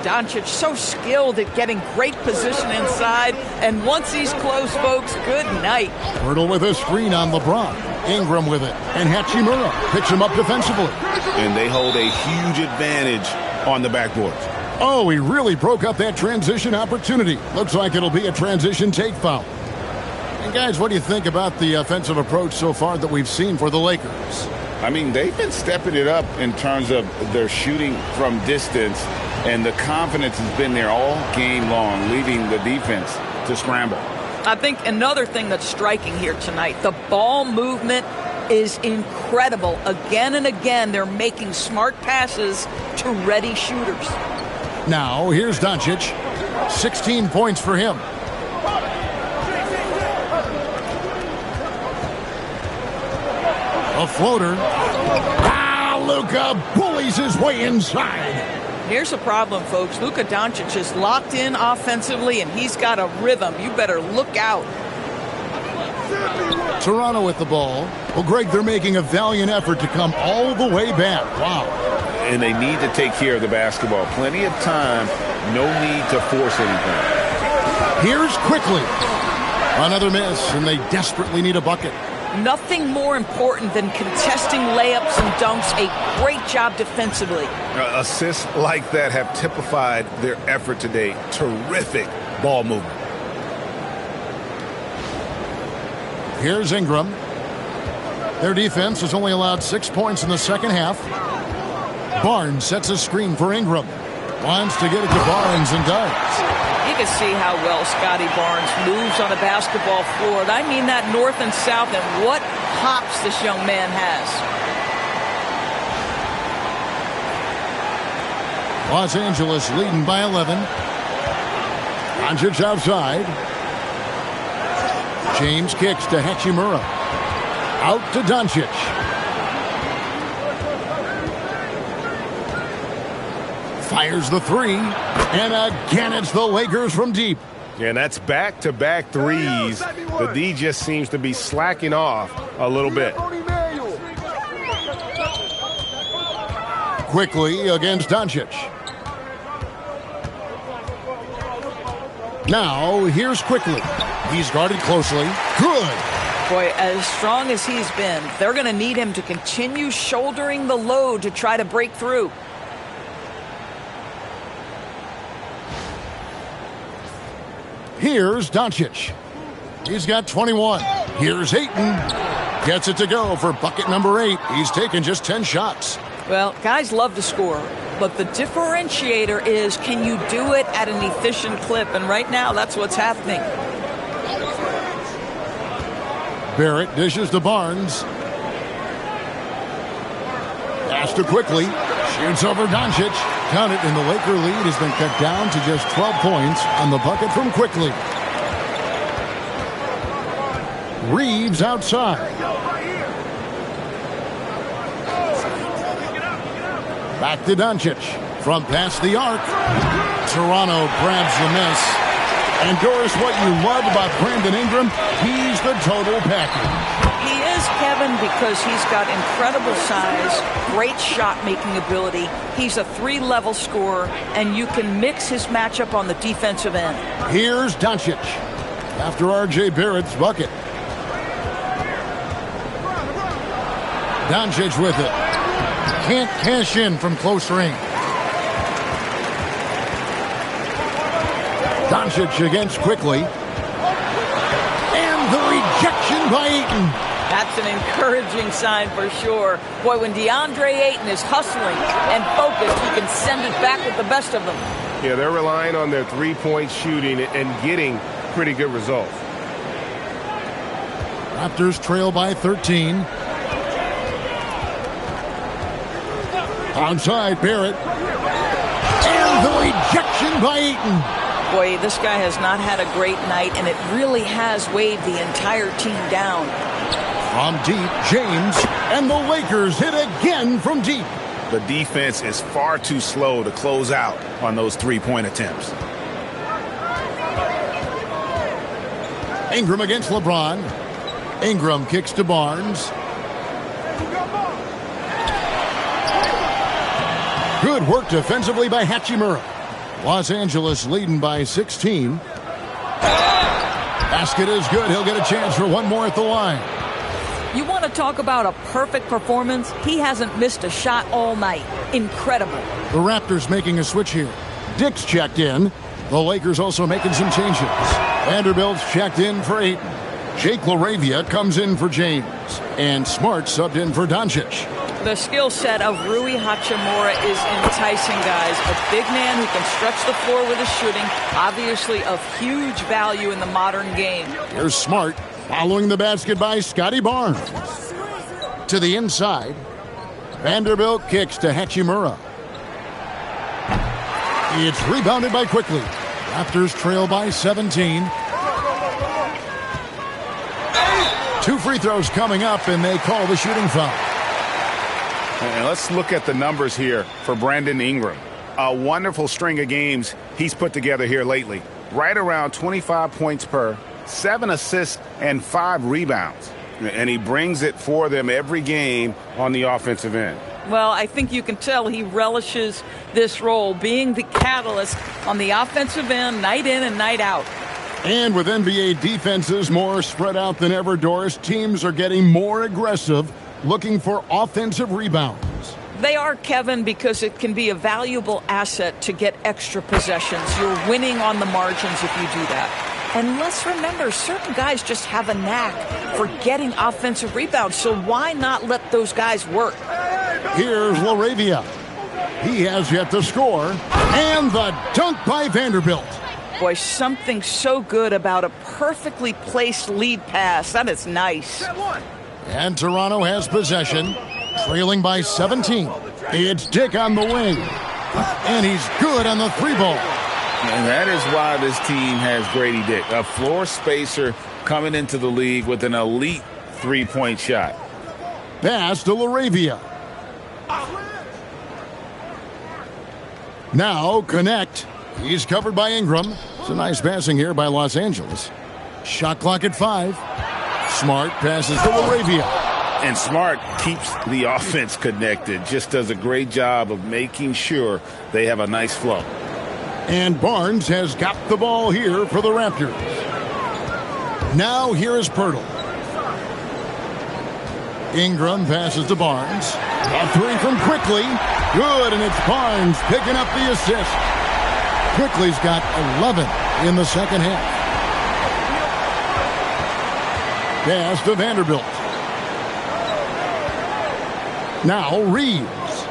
Doncic so skilled at getting great position inside, and once he's close, folks, good night. Hurdle with a screen on LeBron. Ingram with it, and Hachimura picks him up defensively. And they hold a huge advantage on the backboards. Oh, he really broke up that transition opportunity. Looks like it'll be a transition take foul. And guys, what do you think about the offensive approach so far that we've seen for the Lakers? I mean, they've been stepping it up in terms of their shooting from distance, and the confidence has been there all game long, leaving the defense to scramble. I think another thing that's striking here tonight, the ball movement is incredible. Again and again, they're making smart passes to ready shooters. Now, here's Doncic. 16 points for him. A floater. Luka bullies his way inside. Here's the problem, folks. Luka Doncic is locked in offensively, and he's got a rhythm. You better look out. Toronto with the ball. Well, Greg, they're making a valiant effort to come all the way back. Wow. And they need to take care of the basketball. Plenty of time. No need to force anything. Here's Quickly. Another miss, and they desperately need a bucket. Nothing more important than contesting layups and dunks. A great job defensively. Assists like that have typified their effort today. Terrific ball movement. Here's Ingram. Their defense has only allowed 6 points in the second half. Barnes sets a screen for Ingram. Wants to get it to Barnes and does. You can see how well Scotty Barnes moves on a basketball floor. And I mean that north and south, and what hops this young man has. Los Angeles leading by 11. Doncic outside. James kicks to Hachimura. Out to Doncic. Fires the three. And again, it's the Lakers from deep. Yeah, and that's back-to-back threes. The D just seems to be slacking off a little bit. Quickly against Doncic. Now, here's Quickly. He's guarded closely. Good. Boy, as strong as he's been, they're going to need him to continue shouldering the load to try to break through. Here's Doncic. He's got 21. Here's Ayton. Gets it to go for bucket number 8. He's taken just 10 shots. Well, guys love to score, but the differentiator is, can you do it at an efficient clip? And right now, that's what's happening. Barrett dishes to Barnes. Pass to Quickly. Shoots over Doncic. Count it, and the Laker lead has been cut down to just 12 points on the bucket from Quickly. Reeves outside. Back to Doncic. From past the arc. Toronto grabs the miss. And Doris, what you love about Brandon Ingram, he's the total package. He is, Kevin, because he's got incredible size, great shot-making ability. He's a 3-level scorer, and you can mix his matchup on the defensive end. Here's Doncic after R.J. Barrett's bucket. Doncic with it. Can't cash in from close range. Doncic against Quickly. And the rejection by Ayton. That's an encouraging sign for sure. Boy, when DeAndre Ayton is hustling and focused, he can send it back with the best of them. Yeah, they're relying on their three-point shooting and getting pretty good results. Raptors trail by 13. Outside, Barrett. And the rejection by Ayton. Boy, this guy has not had a great night, and it really has weighed the entire team down. From deep, James, and the Lakers hit again from deep. The defense is far too slow to close out on those three-point attempts. Ingram against LeBron. Ingram kicks to Barnes. Good work defensively by Hachimura. Los Angeles leading by 16. Basket is good. He'll get a chance for one more at the line. You want to talk about a perfect performance? He hasn't missed a shot all night. Incredible. The Raptors making a switch here. Dick's checked in. The Lakers also making some changes. Vanderbilt's checked in for Ayton. Jake LaRavia comes in for James. And Smart subbed in for Doncic. The skill set of Rui Hachimura is enticing, guys. A big man who can stretch the floor with his shooting, obviously of huge value in the modern game. Here's Smart following the basket by Scotty Barnes. To the inside. Vanderbilt kicks to Hachimura. It's rebounded by Quickly. Raptors trail by 17. 2 free throws coming up, and they call the shooting foul. And let's look at the numbers here for Brandon Ingram. A wonderful string of games he's put together here lately. Right around 25 points per, 7 assists, and 5 rebounds. And he brings it for them every game on the offensive end. Well, I think you can tell he relishes this role, being the catalyst on the offensive end, night in and night out. And with NBA defenses more spread out than ever, Doris, teams are getting more aggressive, looking for offensive rebounds. They are, Kevin, because it can be a valuable asset to get extra possessions. You're winning on the margins if you do that. And let's remember, certain guys just have a knack for getting offensive rebounds, so why not let those guys work? Here's LaRavia. He has yet to score. And the dunk by Vanderbilt. Boy, something so good about a perfectly placed lead pass. That is nice. And Toronto has possession, trailing by 17. It's Dick on the wing. And he's good on the 3 ball. And that is why this team has Grady Dick, a floor spacer coming into the league with an elite three-point shot. Pass to LaRavia. Now connect. He's covered by Ingram. It's a nice passing here by Los Angeles. Shot clock at 5. Smart passes to LaRavia. And Smart keeps the offense connected, just does a great job of making sure they have a nice flow. And Barnes has got the ball here for the Raptors. Now here is Pirtle. Ingram passes to Barnes. A 3 from Quickly. Good, and it's Barnes picking up the assist. Quickly's got 11 in the second half. Pass to Vanderbilt. Now Reeves.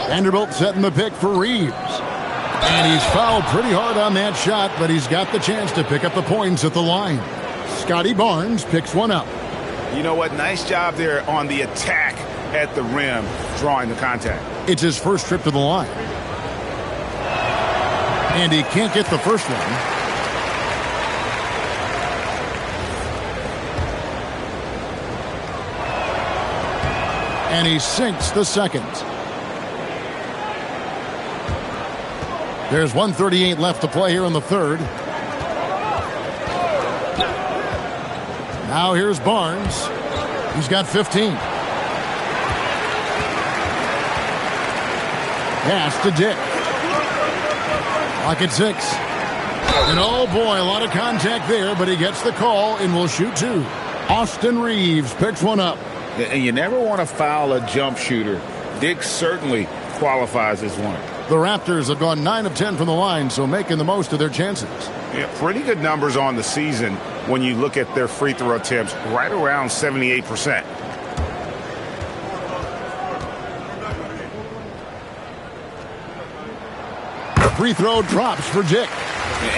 Vanderbilt setting the pick for Reeves. And he's fouled pretty hard on that shot, but he's got the chance to pick up the points at the line. Scotty Barnes picks one up. You know what? Nice job there on the attack at the rim, drawing the contact. It's his first trip to the line. And he can't get the first one. And he sinks the second. There's 1:38 left to play here in the third. Now here's Barnes. He's got 15. Pass to Dick. Clock at 6. And oh boy, a lot of contact there, but he gets the call and will shoot 2. Austin Reeves picks one up. And you never want to foul a jump shooter. Dick certainly qualifies as one. The Raptors have gone 9 of 10 from the line, so making the most of their chances. Yeah, pretty good numbers on the season when you look at their free throw attempts, right around 78%. The free throw drops for Dick.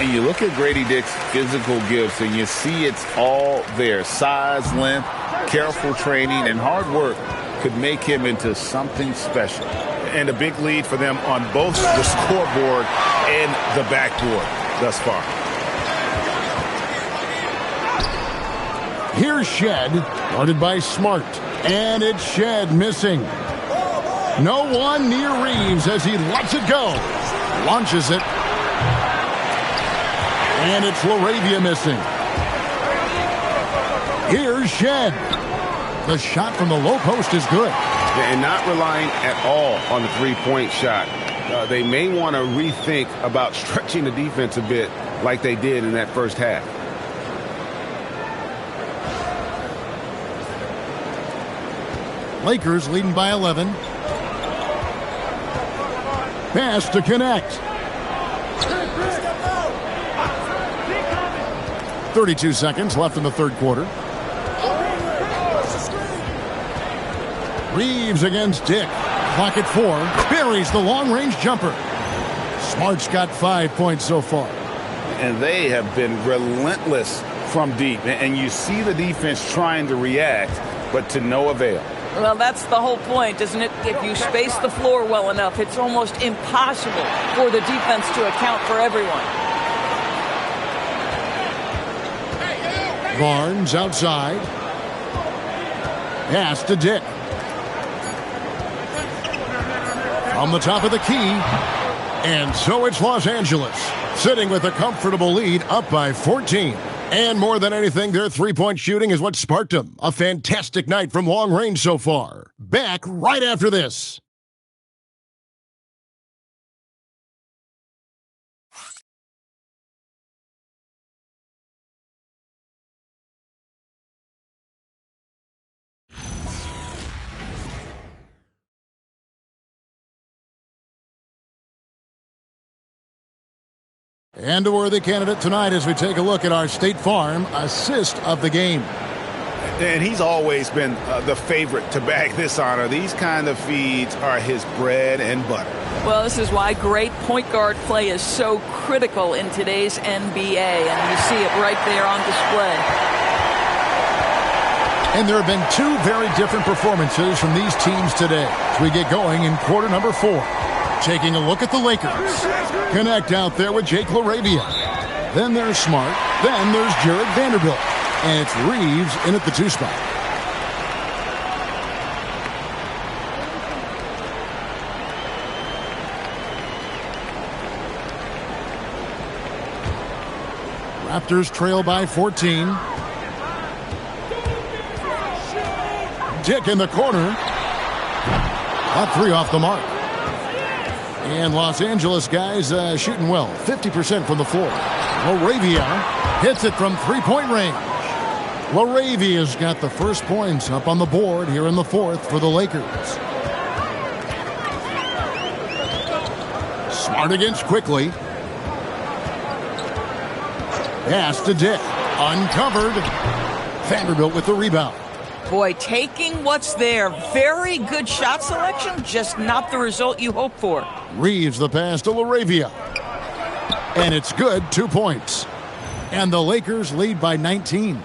And you look at Grady Dick's physical gifts, and you see it's all there. Size, length, careful training, and hard work could make him into something special. And a big lead for them on both the scoreboard and the backboard thus far. Here's Shed, guarded by Smart. And it's Shed missing. No one near Reeves as he lets it go. Launches it. And it's LaRavia missing. Here's Shed. The shot from the low post is good. And not relying at all on the three-point shot. They may want to rethink about stretching the defense a bit like they did in that first half. Lakers leading by 11. Pass to connect. 32 seconds left in the third quarter. Reeves against Dick. Clock at 4. Buries the long-range jumper. Smart's got 5 points so far. And they have been relentless from deep. And you see the defense trying to react, but to no avail. Well, that's the whole point, isn't it? If you space the floor well enough, it's almost impossible for the defense to account for everyone. Barnes outside. Pass to Dick. On the top of the key. And so it's Los Angeles, sitting with a comfortable lead, up by 14. And more than anything, their three-point shooting is what sparked them. A fantastic night from long range so far. Back right after this. And a worthy candidate tonight as we take a look at our State Farm assist of the game. And he's always been the favorite to bag this honor. These kind of feeds are his bread and butter. Well, this is why great point guard play is so critical in today's NBA, and you see it right there on display. And there have been two very different performances from these teams today as we get going in quarter number 4. Taking a look at the Lakers. Connect out there with Jake LaRavia. Then there's Smart. Then there's Jared Vanderbilt. And it's Reeves in at the 2 spot. Raptors trail by 14. Dick in the corner. About 3 off the mark. And Los Angeles guys shooting well. 50% from the floor. LaRavia hits it from 3-point range. LaRavia's got the first points up on the board here in the 4th for the Lakers. Smart against Quickly. Pass to Dick. Uncovered. Vanderbilt with the rebound. Boy, taking what's there. Very good shot selection, just not the result you hope for. Reeves the pass to LaRavia. And it's good, 2 points. And the Lakers lead by 19.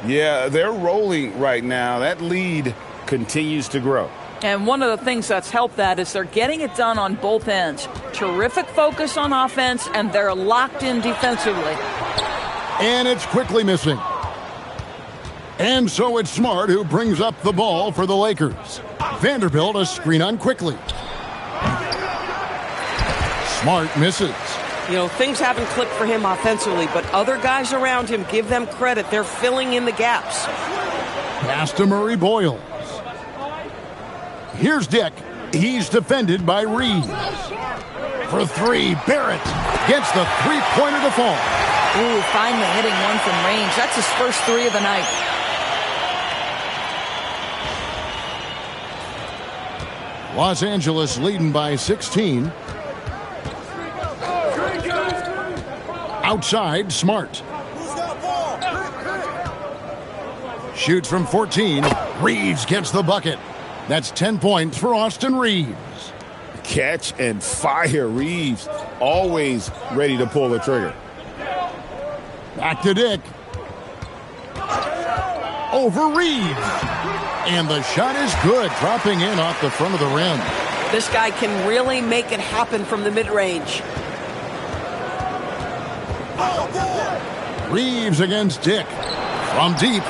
Yeah, they're rolling right now. That lead continues to grow. And one of the things that's helped that is they're getting it done on both ends. Terrific focus on offense, and they're locked in defensively. And it's Quickly missing. And so it's Smart who brings up the ball for the Lakers. Vanderbilt a screen on Quickly. Smart misses. You know, things haven't clicked for him offensively, but other guys around him, give them credit. They're filling in the gaps. Pass to Murray Boyles. Here's Dick. He's defended by Reeves. For 3, Barrett gets the 3-pointer to fall. Ooh, finally hitting one from range. That's his first 3 of the night. Los Angeles leading by 16. Outside, Smart. Shoots from 14. Reeves gets the bucket. That's 10 points for Austin Reeves. Catch and fire. Reeves always ready to pull the trigger. Back to Dick. Over Reeves. And the shot is good, dropping in off the front of the rim. This guy can really make it happen from the mid-range. Reeves against Dick. From deep.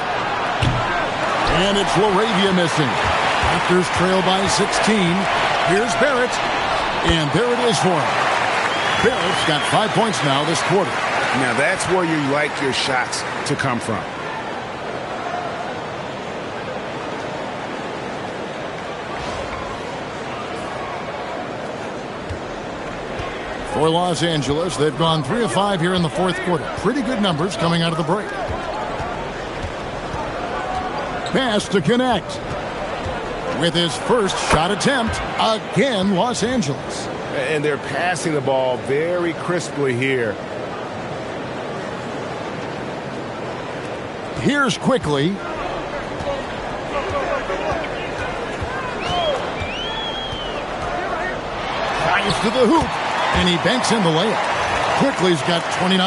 And it's LaRavia missing. Raptors trail by 16. Here's Barrett. And there it is for him. Barrett's got 5 points now this quarter. Now that's where you like your shots to come from. For Los Angeles, they've gone 3 of 5 here in the 4th quarter. Pretty good numbers coming out of the break. Pass to connect. With his first shot attempt, again, Los Angeles. And they're passing the ball very crisply here. Here's Quickly. Drives to the hoop. And he banks in the layup. Quickly's got 29.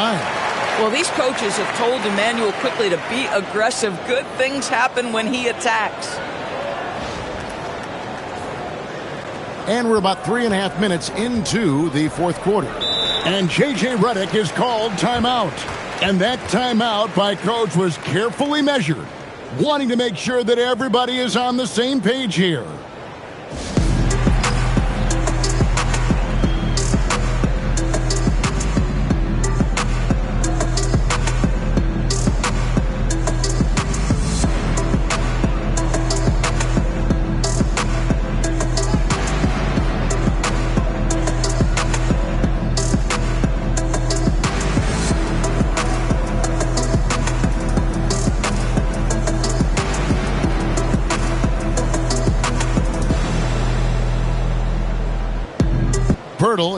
Well, these coaches have told Emmanuel Quickly to be aggressive. Good things happen when he attacks. And we're about 3.5 minutes into the 4th quarter. And J.J. Redick is called timeout. And that timeout by coach was carefully measured, wanting to make sure that everybody is on the same page here.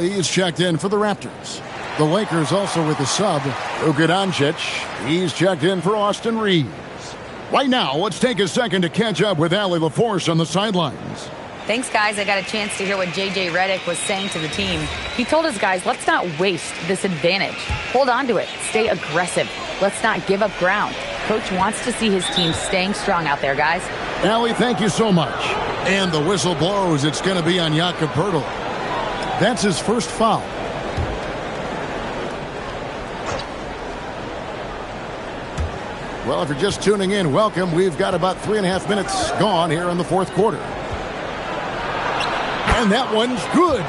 He's checked in for the Raptors. The Lakers also with the sub, Luka Doncic. He's checked in for Austin Reeves. Right now, let's take a second to catch up with Allie LaForce on the sidelines. Thanks, guys. I got a chance to hear what J.J. Redick was saying to the team. He told his guys, let's not waste this advantage. Hold on to it. Stay aggressive. Let's not give up ground. Coach wants to see his team staying strong out there, guys. Allie, thank you so much. And the whistle blows. It's going to be on Jakob Poeltl. That's his first foul. Well, if you're just tuning in, welcome. We've got about 3.5 minutes gone here in the fourth quarter. And that one's good.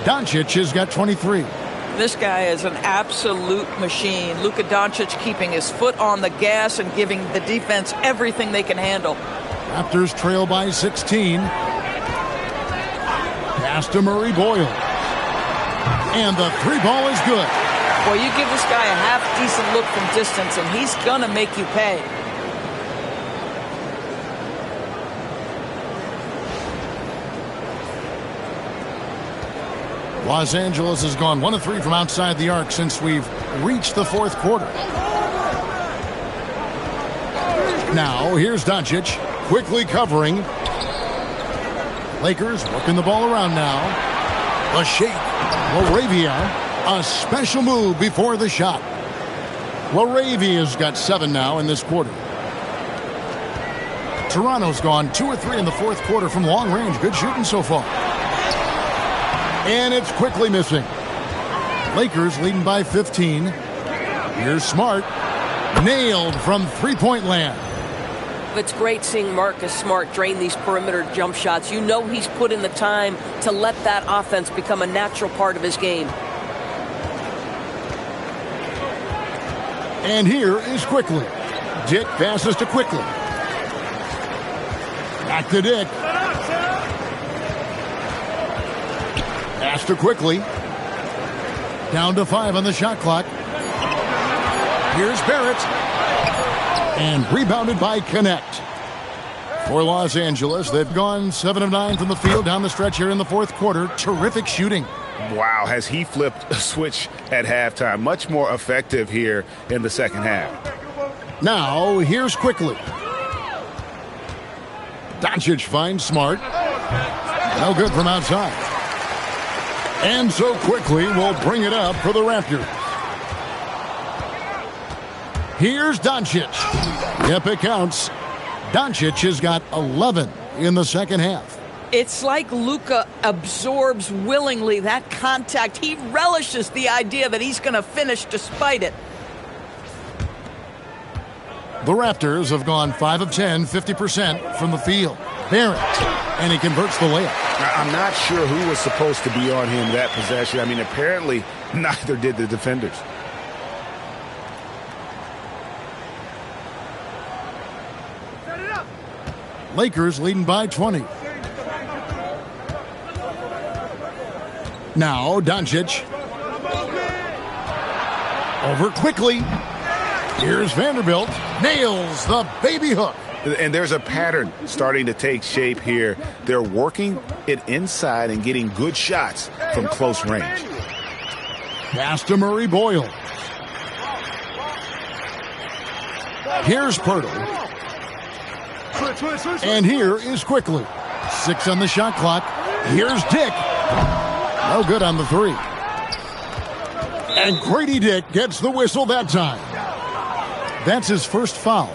Doncic has got 23. This guy is an absolute machine. Luka Doncic keeping his foot on the gas and giving the defense everything they can handle. Raptors trail by 16. Pass to Murray Boyle. And the three ball is good. Well, you give this guy a half-decent look from distance, and he's going to make you pay. Los Angeles has gone 1 of 3 from outside the arc since we've reached the fourth quarter. Now, here's Doncic, quickly covering. Lakers working the ball around now. The shake. LaRavia. A special move before the shot. LaRavia's got 7 now in this quarter. Toronto's gone 2 or 3 in the fourth quarter from long range. Good shooting so far. And it's quickly missing. Lakers leading by 15. Here's Smart. Nailed from three-point land. It's great seeing Marcus Smart drain these perimeter jump shots. You know he's put in the time to let that offense become a natural part of his game. And here is Quickly. Dick passes to Quickly. Back to Dick. Pass to Quickly. Down to 5 on the shot clock. Here's Barrett. And rebounded by Connect. For Los Angeles, they've gone 7 of 9 from the field down the stretch here in the fourth quarter. Terrific shooting. Wow, has he flipped a switch at halftime. Much more effective here in the second half. Now, here's Quickly. Doncic finds Smart. No good from outside. And so Quickly will bring it up for the Raptors. Here's Doncic. Yep, it counts. Doncic has got 11 in the second half. It's like Luka absorbs willingly that contact. He relishes the idea that he's going to finish despite it. The Raptors have gone 5 of 10, 50% from the field. Barrett, and he converts the layup. I'm not sure who was supposed to be on him that possession. I mean, apparently neither did the defenders. Lakers leading by 20. Now, Doncic. Over Quickly. Here's Vanderbilt. Nails the baby hook. And there's a pattern starting to take shape here. They're working it inside and getting good shots from close range. Pass to Murray Boyle. Here's Pirtle. And here is Quickly. 6 on the shot clock. Here's Dick. No good on the 3. And Grady Dick gets the whistle that time. That's his first foul.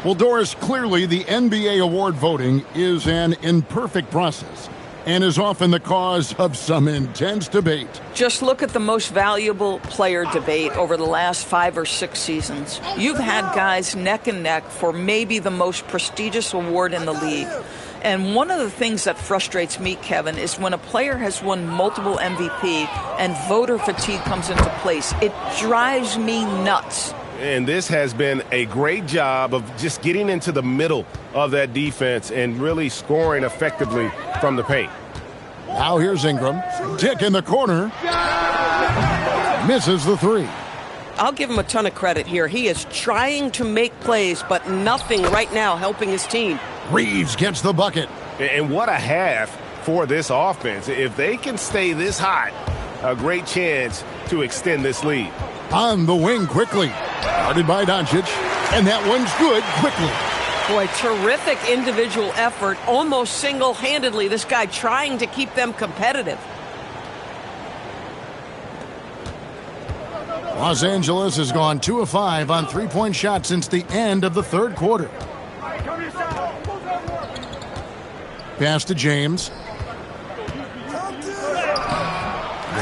Well, Doris, clearly the NBA award voting is an imperfect process and is often the cause of some intense debate. Just look at the most valuable player debate over the last 5 or 6 seasons. You've had guys neck and neck for maybe the most prestigious award in the league. And one of the things that frustrates me, Kevin, is when a player has won multiple MVP and voter fatigue comes into place. It drives me nuts. And this has been a great job of just getting into the middle of that defense and really scoring effectively from the paint. Now here's Ingram. Dick in the corner. Misses the 3. I'll give him a ton of credit here. He is trying to make plays, but nothing right now helping his team. Reeves gets the bucket. And what a half for this offense. If they can stay this hot, a great chance to extend this lead. On the wing Quickly. Guarded by Doncic. And that one's good. Quickly. Boy, terrific individual effort. Almost single-handedly, this guy trying to keep them competitive. Los Angeles has gone 2 of 5 on three-point shots since the end of the third quarter. Pass to James.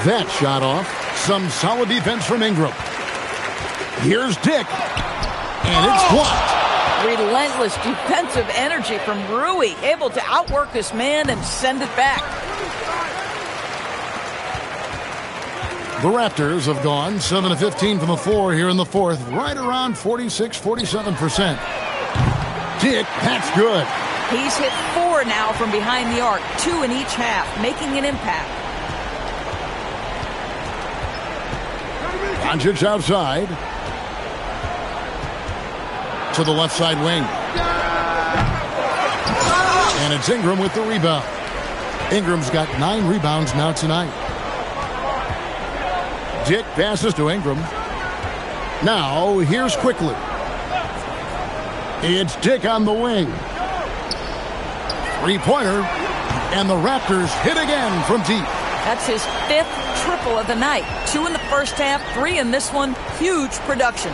that shot off. Some solid defense from Ingram. Here's Dick. And it's blocked. Relentless defensive energy from Rui, able to outwork his man and send it back. The Raptors have gone 7 of 15 from the floor here in the fourth, right around 46-47%. Dick, that's good. He's hit 4 now from behind the arc, 2 in each half, making an impact. Doncic outside. To the left side wing. And it's Ingram with the rebound. Ingram's got 9 rebounds now tonight. Dick passes to Ingram. Now, here's Quickly. It's Dick on the wing. Three-pointer. And the Raptors hit again from deep. That's his 5th triple of the night. 2 in the first half, 3 in this one. Huge production.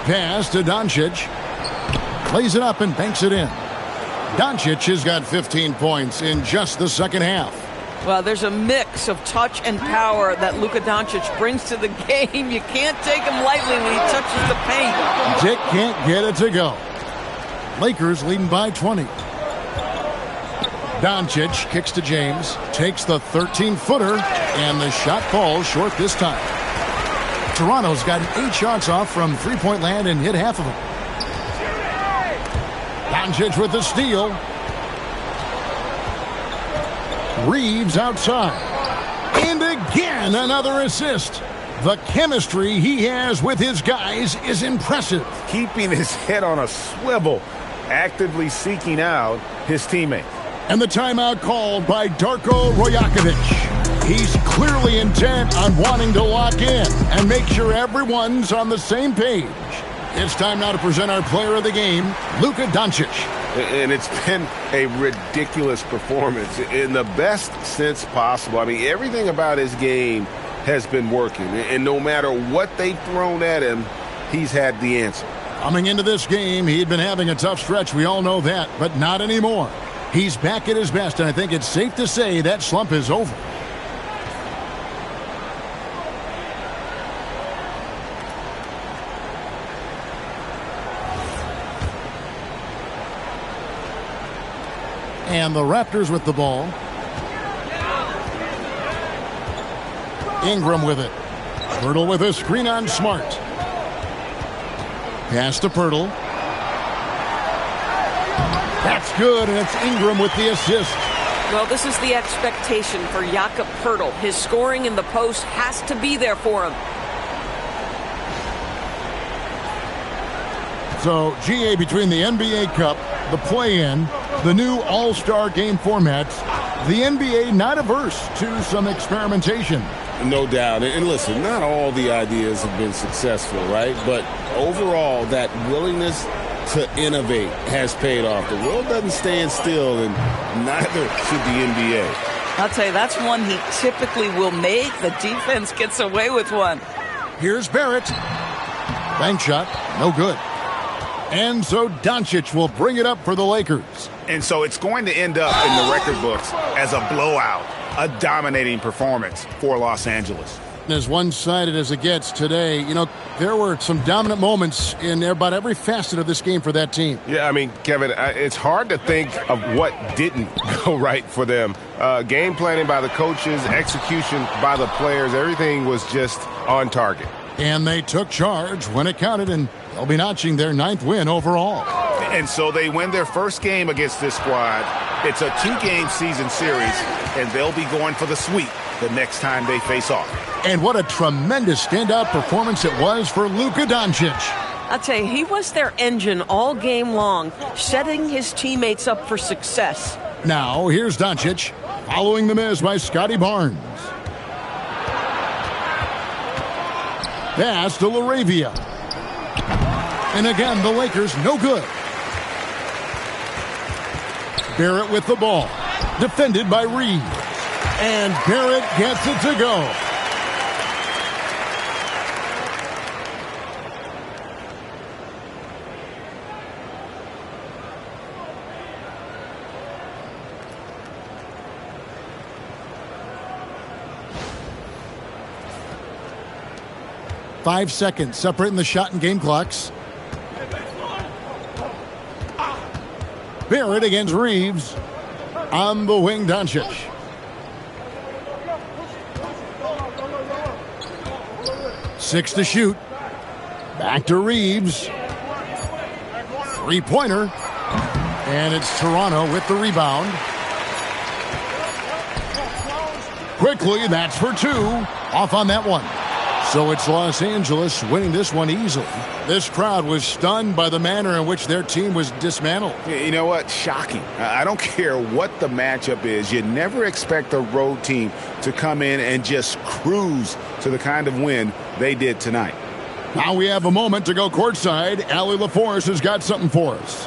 Pass to Doncic. Plays it up and banks it in. Doncic has got 15 points in just the second half. Well, there's a mix of touch and power that Luka Doncic brings to the game. You can't take him lightly when he touches the paint. Dick can't get it to go. Lakers leading by 20. Doncic kicks to James, takes the 13-footer, and the shot falls short this time. Toronto's gotten 8 shots off from three-point land and hit half of them. Doncic with the steal. Reeves outside. And again, another assist. The chemistry he has with his guys is impressive. Keeping his head on a swivel, actively seeking out his teammates. And the timeout called by Darko Rajakovic. He's clearly intent on wanting to lock in and make sure everyone's on the same page. It's time now to present our player of the game, Luka Doncic. And it's been a ridiculous performance in the best sense possible. I mean, everything about his game has been working. And no matter what they've thrown at him, he's had the answer. Coming into this game, he'd been having a tough stretch. We all know that, but not anymore. He's back at his best, and I think it's safe to say that slump is over. And the Raptors with the ball. Ingram with it. Pirtle with a screen on Smart. Pass to Pirtle. That's good, and it's Ingram with the assist. Well, this is the expectation for Jakob Pirtle. His scoring in the post has to be there for him. So, GA, between the NBA Cup, the play-in, the new All-Star game formats, the NBA not averse to some experimentation. No doubt. And listen, not all the ideas have been successful, right? But overall, that willingness to innovate has paid off. The world doesn't stand still, and neither should the NBA. I'll tell you, that's one he typically will make. The defense gets away with one. Here's Barrett. Bank shot, no good. And so Doncic will bring it up for the Lakers. And so it's going to end up in the record books as a blowout, a dominating performance for Los Angeles. As one-sided as it gets today, you know, there were some dominant moments in about every facet of this game for that team. Yeah, I mean, Kevin, it's hard to think of what didn't go right for them. Game planning by the coaches, execution by the players, everything was just on target. And they took charge when it counted, and they'll be notching their 9th win overall. And so they win their first game against this squad. It's a 2-game season series, and they'll be going for the sweep the next time they face off. And what a tremendous standout performance it was for Luka Doncic. I'll tell you, he was their engine all game long, setting his teammates up for success. Now, here's Doncic, following the miss by Scotty Barnes. Pass to LaRavia. And again, the Lakers no good. Barrett with the ball. Defended by Reed. And Barrett gets it to go. 5 seconds separating the shot and game clocks. Barrett against Reeves. On the wing, Doncic. Six to shoot. Back to Reeves. Three-pointer. And it's Toronto with the rebound. Quickly, that's for two. Off on that one. So it's Los Angeles winning this one easily. This crowd was stunned by the manner in which their team was dismantled. You know what? Shocking. I don't care what the matchup is. You never expect a road team to come in and just cruise to the kind of win they did tonight. Now we have a moment to go courtside. Allie LaForce has got something for us.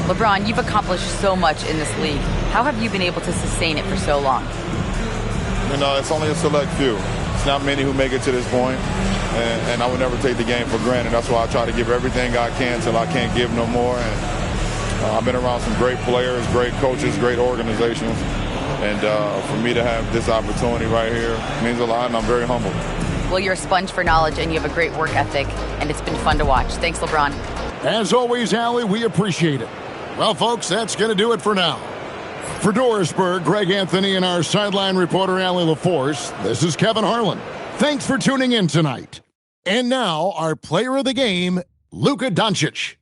LeBron, you've accomplished so much in this league. How have you been able to sustain it for so long? You know, it's only a select few. It's not many who make it to this point, and I would never take the game for granted. That's why I try to give everything I can till I can't give no more. And I've been around some great players, great coaches, great organizations, and for me to have this opportunity right here means a lot, and I'm very humbled. Well, you're a sponge for knowledge, and you have a great work ethic, and it's been fun to watch. Thanks, LeBron. As always, Allie, we appreciate it. Well, folks, that's going to do it for now. For Dorisburg, Greg Anthony, and our sideline reporter, Allie LaForce, this is Kevin Harlan. Thanks for tuning in tonight. And now, our player of the game, Luka Doncic.